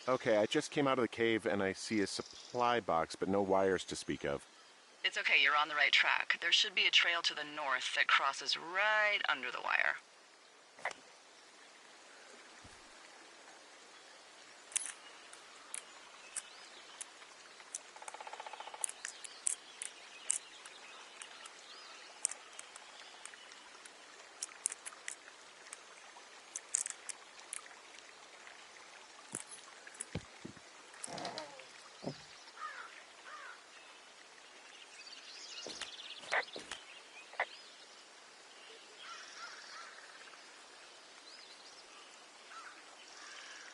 Okay, I just came out of the cave and I see a supply box, but no wires to speak of. It's okay, you're on the right track. There should be a trail to the north that crosses right under the wire.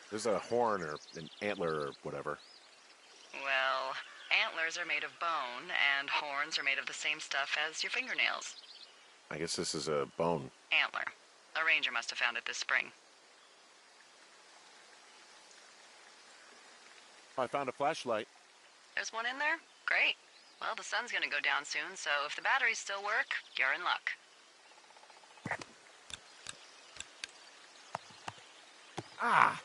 There's a horn or an antler or whatever. Well, antlers are made of bone, and horns are made of the same stuff as your fingernails. I guess this is a bone. Antler. A ranger must have found it this spring. I found a flashlight. There's one in there? Great. Well, the sun's gonna go down soon, so if the batteries still work, you're in luck. Ah!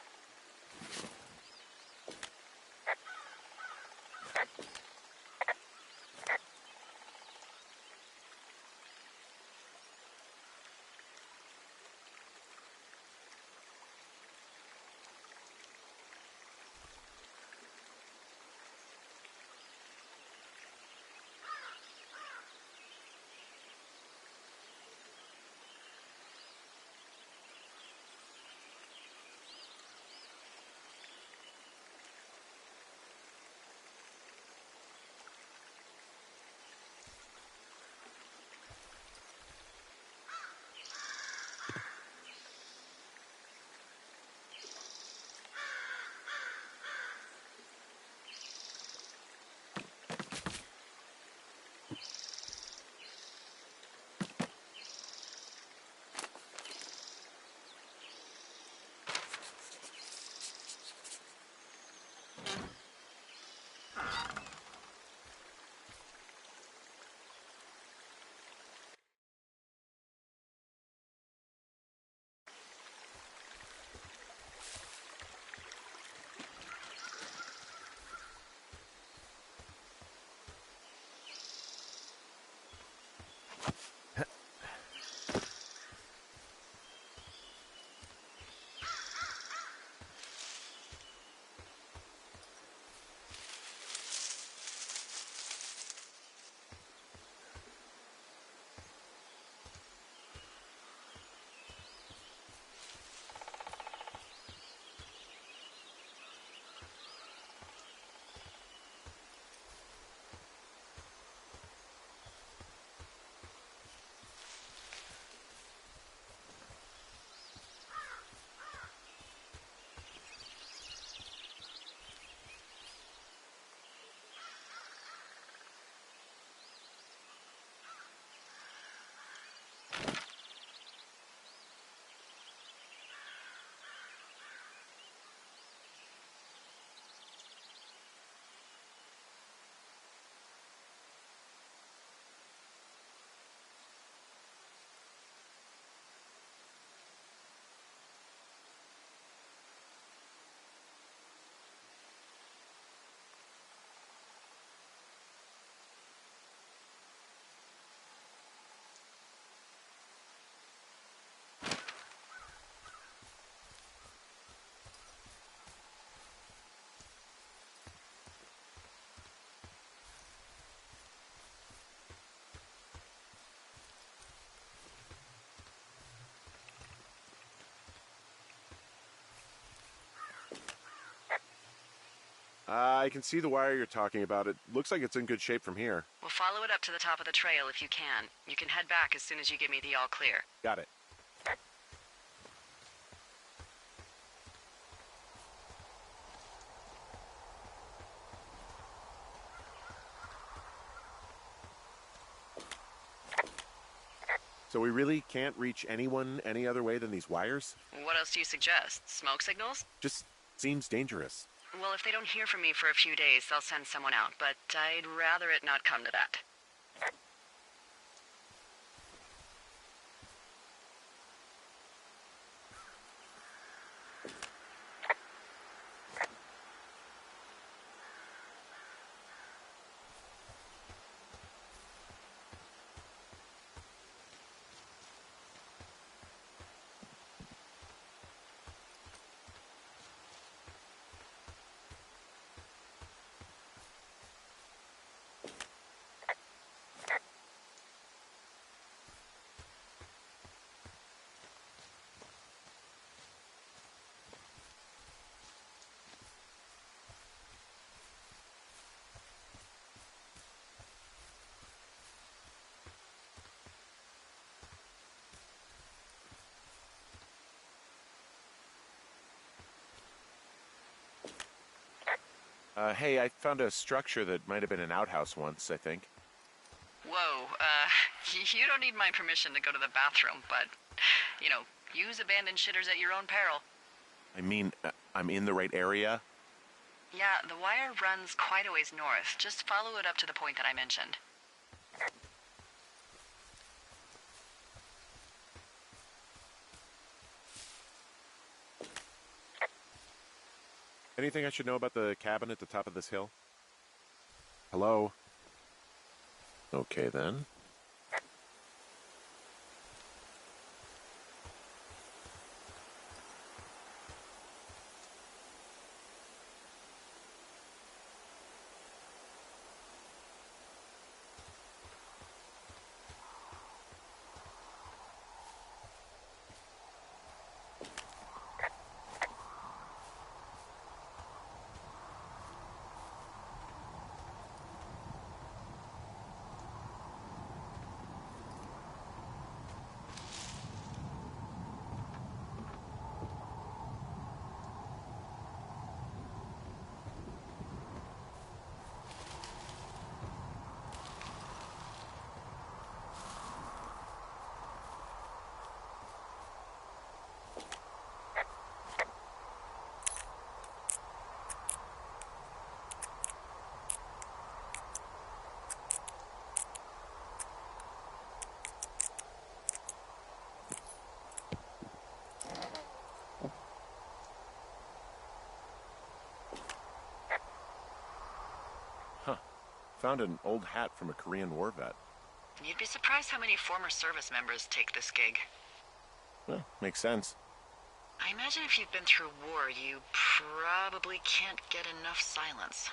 I can see the wire you're talking about. It looks like it's in good shape from here. We'll follow it up to the top of the trail if you can. You can head back as soon as you give me the all clear. Got it. So we really can't reach anyone any other way than these wires? What else do you suggest? Smoke signals? Just seems dangerous. Well, if they don't hear from me for a few days, they'll send someone out, but I'd rather it not come to that. Hey, I found a structure that might have been an outhouse once, I think. Whoa, you don't need my permission to go to the bathroom, but, use abandoned shitters at your own peril. I mean, I'm in the right area? Yeah, the wire runs quite a ways north. Just follow it up to the point that I mentioned. Anything I should know about the cabin at the top of this hill? Hello? Okay, then. Huh. Found an old hat from a Korean War vet. You'd be surprised how many former service members take this gig. Well, makes sense. I imagine if you've been through war, you probably can't get enough silence.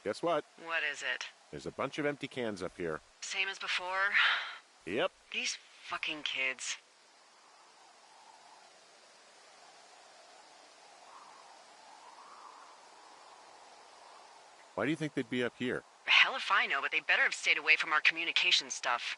Guess what? What is it? There's a bunch of empty cans up here. Same as before? Yep. These fucking kids. Why do you think they'd be up here? Hell if I know, but they better have stayed away from our communication stuff.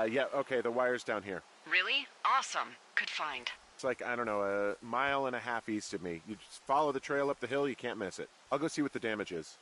Yeah, okay, the wire's down here. Really? Awesome. Good find. It's like, I don't know, a mile and a half east of me. You just follow the trail up the hill, you can't miss it. I'll go see what the damage is.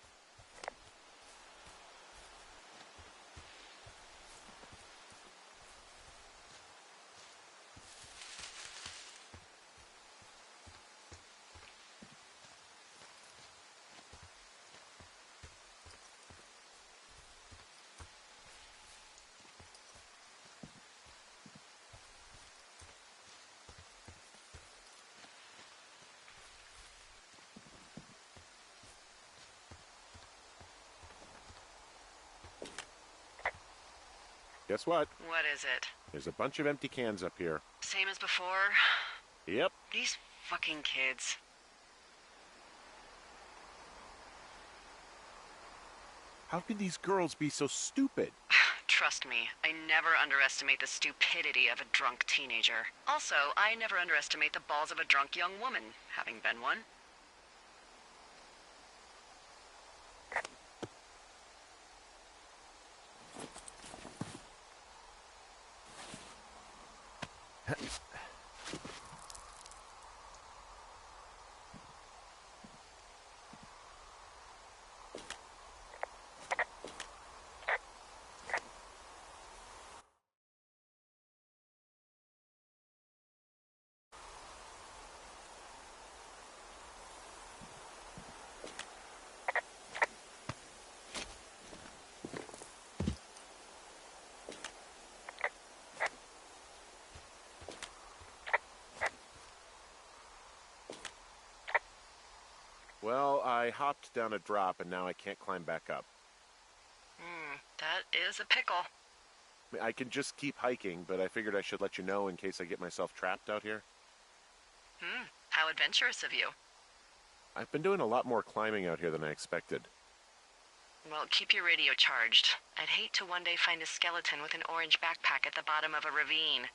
Guess what? What is it? There's a bunch of empty cans up here. Same as before? Yep. These fucking kids. How could these girls be so stupid? Trust me, I never underestimate the stupidity of a drunk teenager. Also, I never underestimate the balls of a drunk young woman, having been one. I hopped down a drop and now I can't climb back up. That is a pickle. I mean, I can just keep hiking, but I figured I should let you know in case I get myself trapped out here. How adventurous of you. I've been doing a lot more climbing out here than I expected. Well, keep your radio charged. I'd hate to one day find a skeleton with an orange backpack at the bottom of a ravine.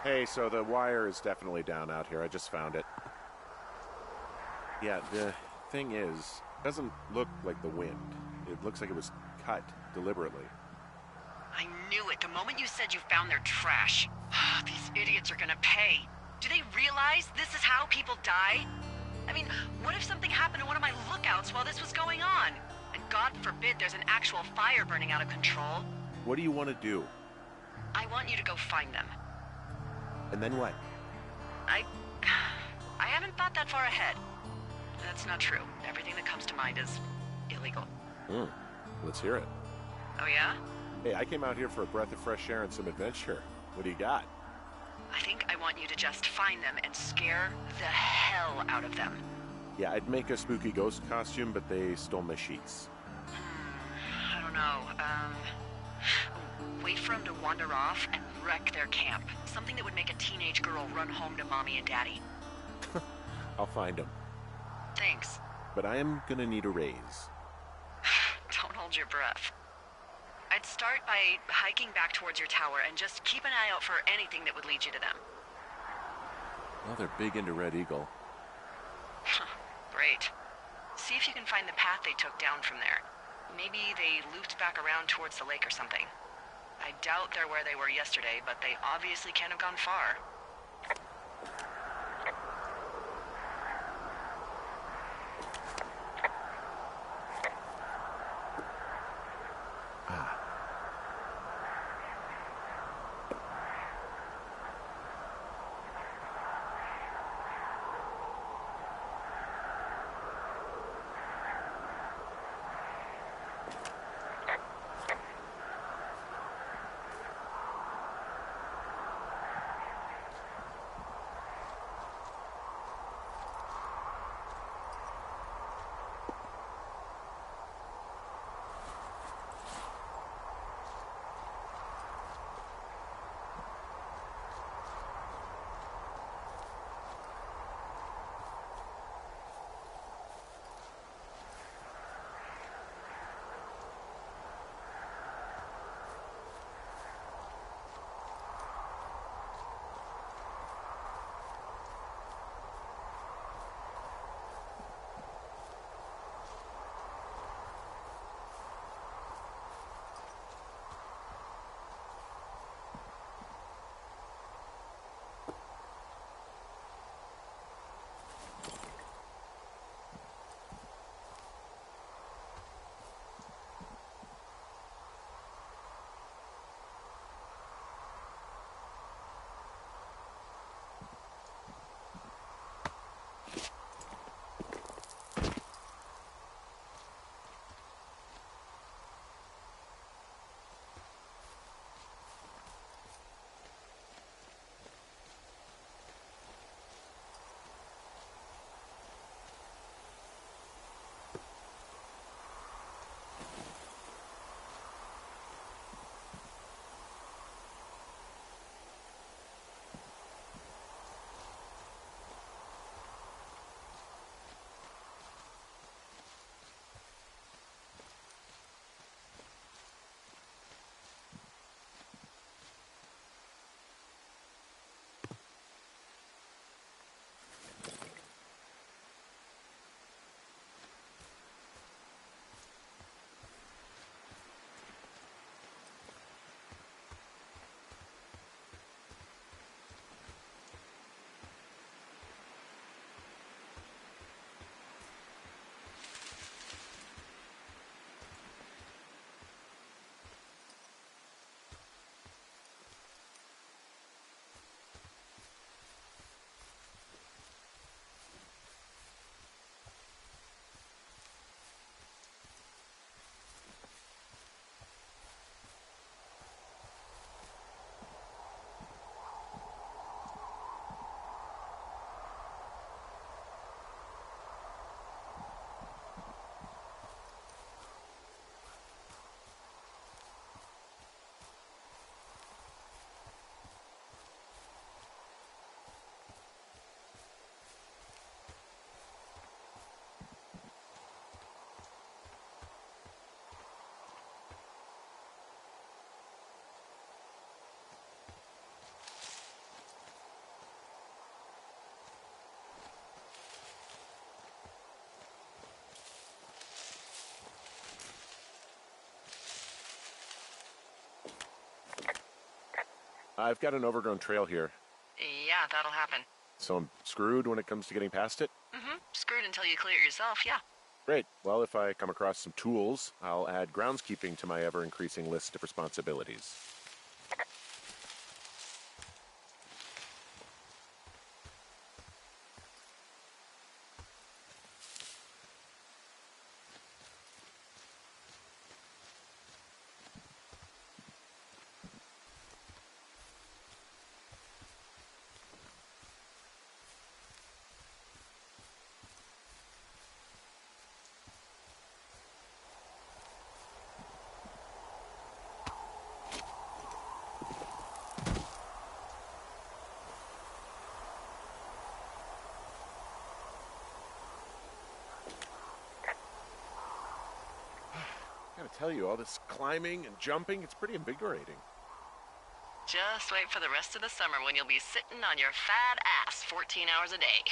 Hey, so the wire is definitely down out here. I just found it. Yeah, the thing is, it doesn't look like the wind. It looks like it was cut deliberately. I knew it the moment you said you found their trash. These idiots are gonna pay. Do they realize this is how people die? I mean, what if something happened to one of my lookouts while this was going on? And God forbid there's an actual fire burning out of control. What do you want to do? I want you to go find them. And then what? I haven't thought that far ahead. That's not true. Everything that comes to mind is illegal. Let's hear it. Oh yeah? Hey, I came out here for a breath of fresh air and some adventure. What do you got? I think I want you to just find them and scare the hell out of them. Yeah, I'd make a spooky ghost costume, but they stole my sheets. I don't know. Wait for them to wander off and wreck their camp. Something that would make a teenage girl run home to mommy and daddy. I'll find them. Thanks. But I am gonna need a raise. Don't hold your breath. I'd start by hiking back towards your tower and just keep an eye out for anything that would lead you to them. Well, they're big into Red Eagle. Great. See if you can find the path they took down from there. Maybe they looped back around towards the lake or something. I doubt they're where they were yesterday, but they obviously can't have gone far. I've got an overgrown trail here, Yeah, that'll happen. so I'm screwed when it comes to getting past it? Screwed until you clear it yourself, yeah. Great. Well, if I come across some tools, I'll add groundskeeping to my ever-increasing list of responsibilities. I gotta tell you, all this climbing and jumping, it's pretty invigorating. Just wait for the rest of the summer when you'll be sitting on your fat ass 14 hours a day.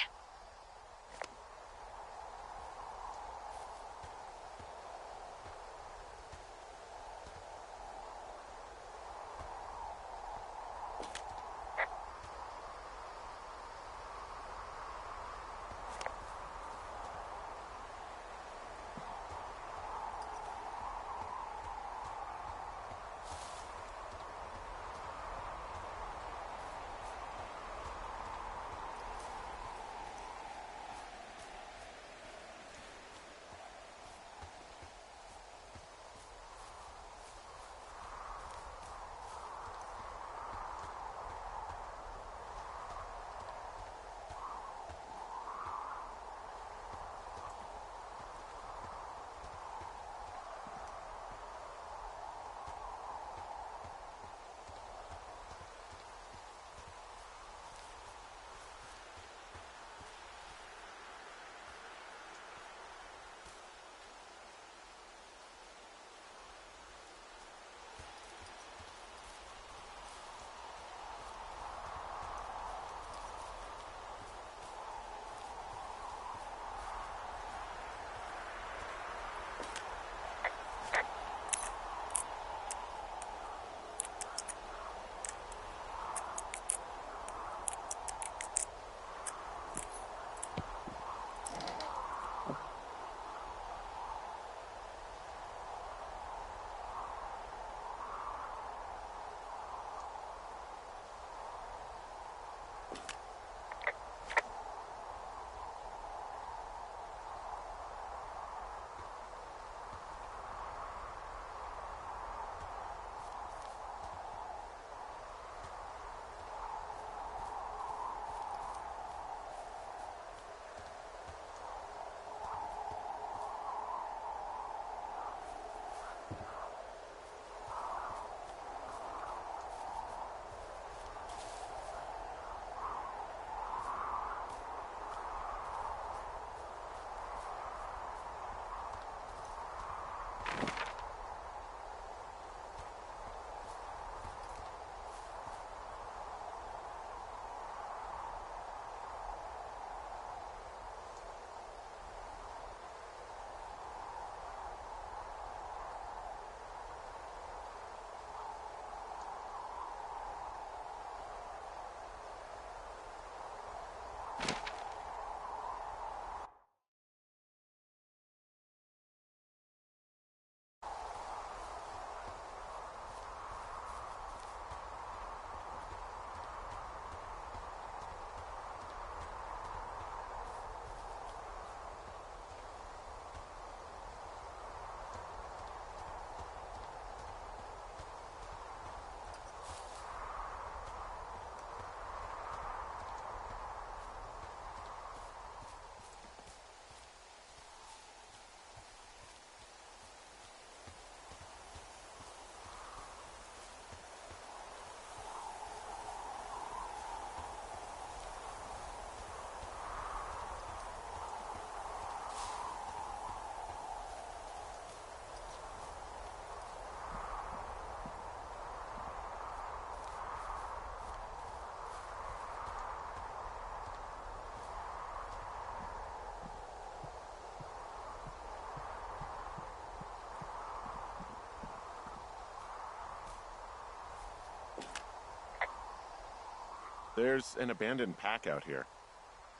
There's an abandoned pack out here.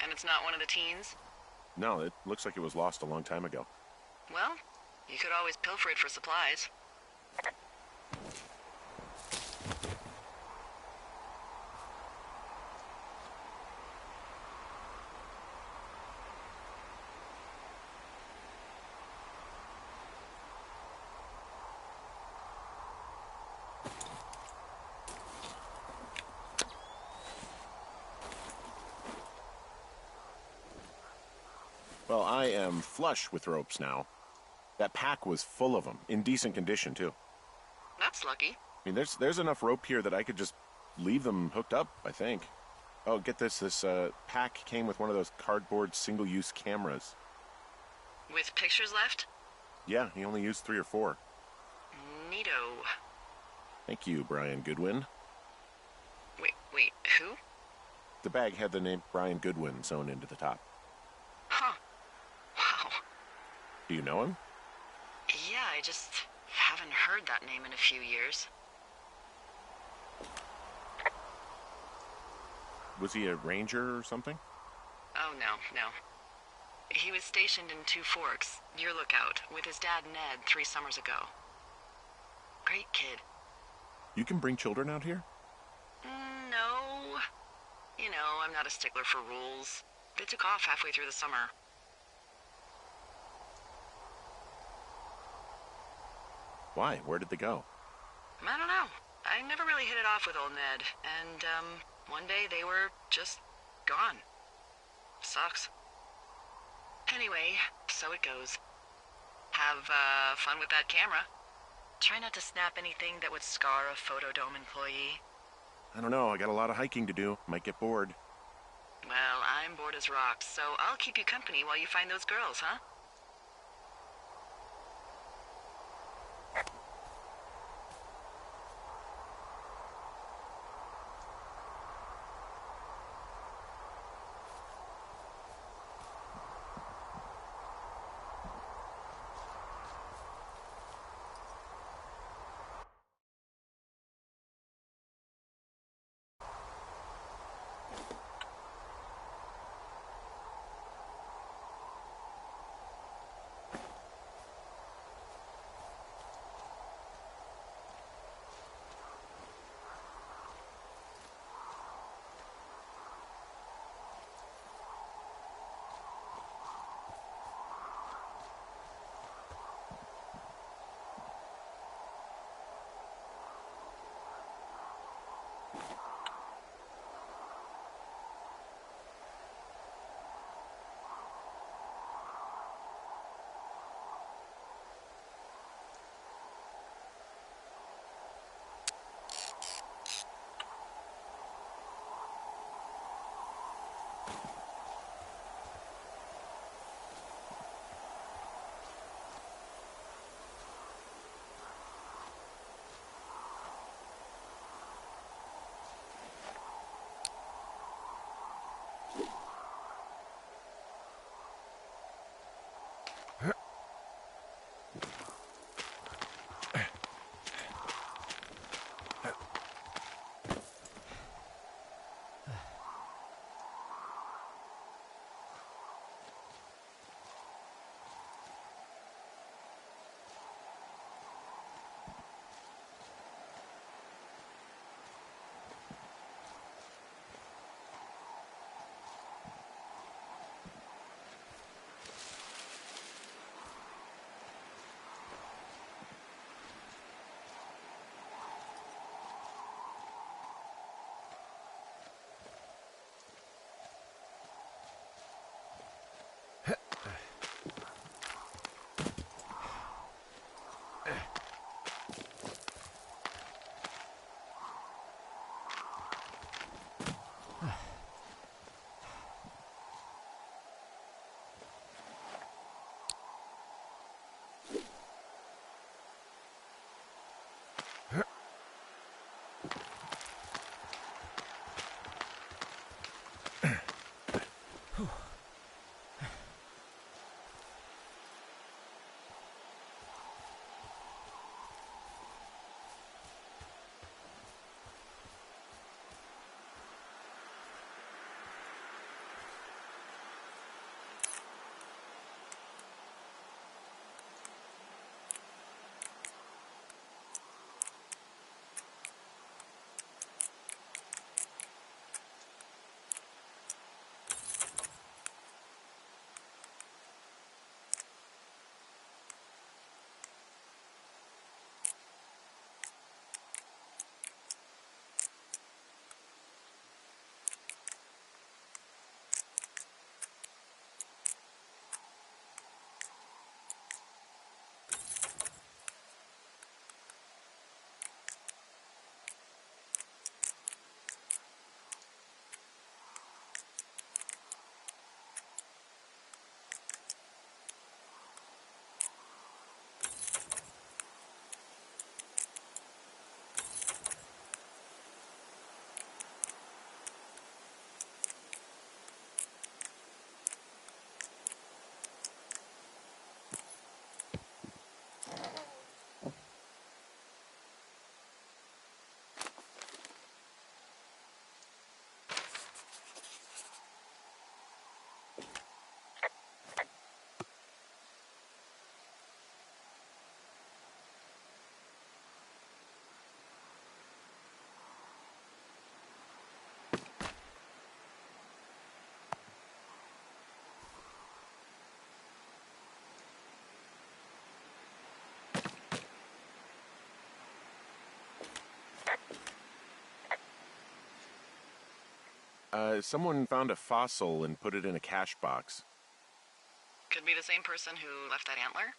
And it's not one of the teens? No, it looks like it was lost a long time ago. Well, you could always pilfer it for supplies. Well, I am flush with ropes now. That pack was full of them, in decent condition, too. That's lucky. I mean, there's enough rope here that I could just leave them hooked up, I think. Oh, get this. This pack came with one of those cardboard single-use cameras. With pictures left? Yeah, he only used 3 or 4. Neato. Thank you, Brian Goodwin. Wait, who? The bag had the name Brian Goodwin sewn into the top. Huh. Wow. Do you know him? Yeah, I just haven't heard that name in a few years. Was he a ranger or something? Oh, no. He was stationed in Two Forks, your lookout, with his dad Ned 3 summers ago. Great kid. You can bring children out here? No. You know, I'm not a stickler for rules. They took off halfway through the summer. Why? Where did they go? I don't know. I never really hit it off with old Ned, and, one day they were just gone. Sucks. Anyway, so it goes. Have, fun with that camera. Try not to snap anything that would scar a Photodome employee. I don't know. I got a lot of hiking to do. Might get bored. Well, I'm bored as rocks, so I'll keep you company while you find those girls, huh? Someone found a fossil and put it in a cache box. Could be the same person who left that antler.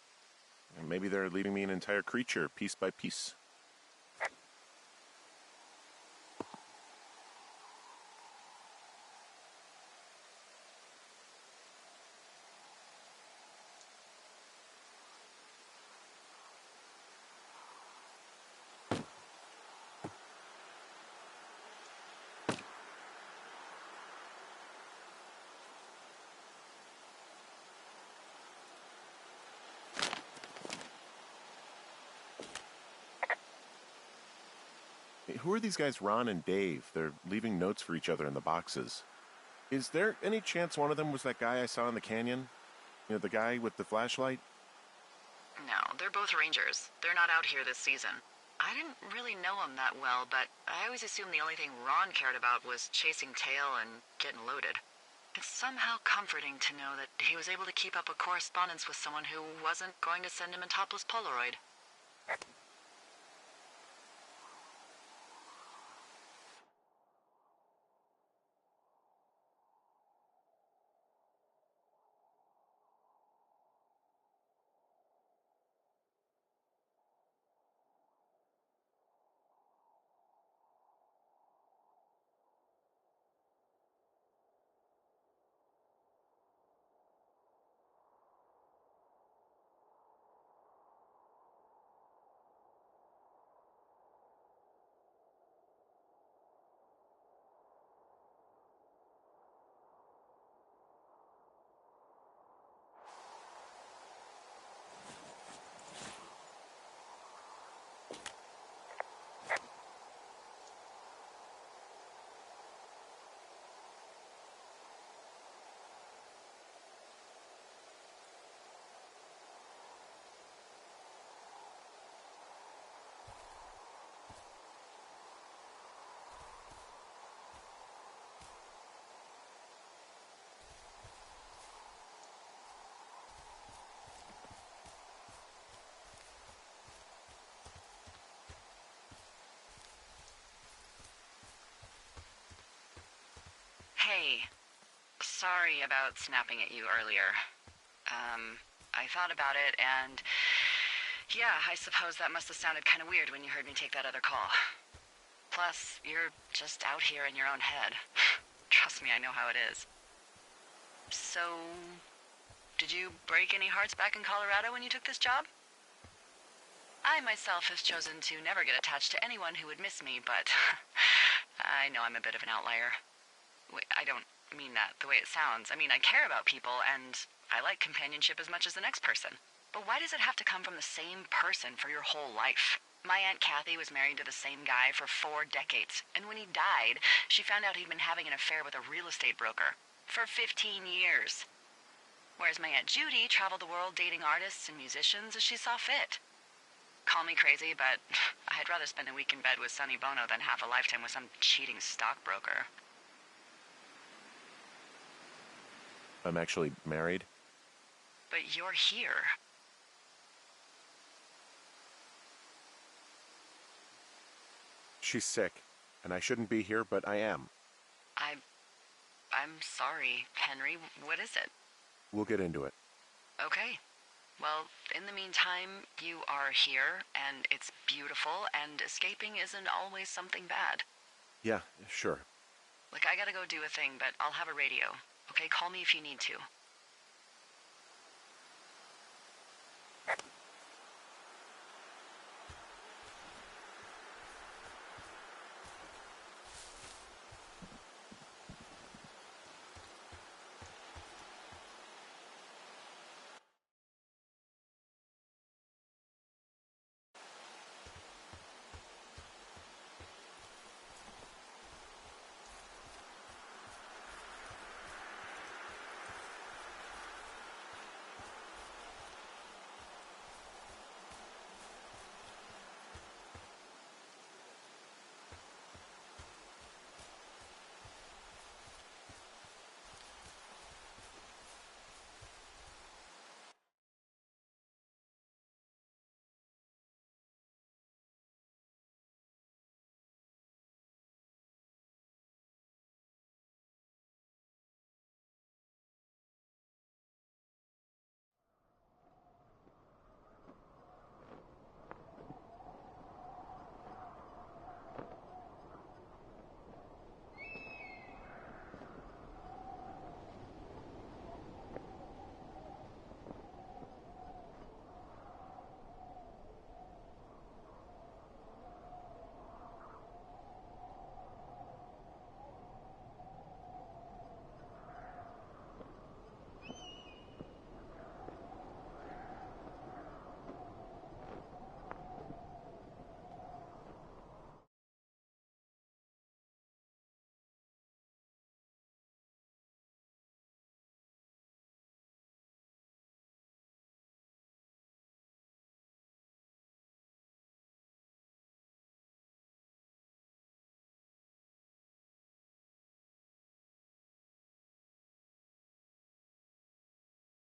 And maybe they're leaving me an entire creature, piece by piece. Who are these guys, Ron and Dave? They're leaving notes for each other in the boxes. Is there any chance one of them was that guy I saw in the canyon? You know, the guy with the flashlight? No, they're both rangers. They're not out here this season. I didn't really know him that well, but I always assumed the only thing Ron cared about was chasing tail and getting loaded. It's somehow comforting to know that he was able to keep up a correspondence with someone who wasn't going to send him a topless Polaroid. Hey, sorry about snapping at you earlier. I thought about it, and yeah, I suppose that must have sounded kind of weird when you heard me take that other call. Plus, you're just out here in your own head. Trust me, I know how it is. So, did you break any hearts back in Colorado when you took this job? I myself have chosen to never get attached to anyone who would miss me, but I know I'm a bit of an outlier. Wait, I don't mean that the way it sounds. I mean, I care about people, and I like companionship as much as the next person. But why does it have to come from the same person for your whole life? My Aunt Kathy was married to the same guy for 4 decades, and when he died, she found out he'd been having an affair with a real estate broker for 15 years. Whereas my Aunt Judy traveled the world dating artists and musicians as she saw fit. Call me crazy, but I'd rather spend a week in bed with Sonny Bono than half a lifetime with some cheating stockbroker. I'm actually married. But you're here. She's sick, and I shouldn't be here, but I am. I'm sorry, Henry. What is it? We'll get into it. Okay. Well, in the meantime, you are here, and it's beautiful, and escaping isn't always something bad. Yeah, sure. Look, I gotta go do a thing, but I'll have a radio. Okay, call me if you need to.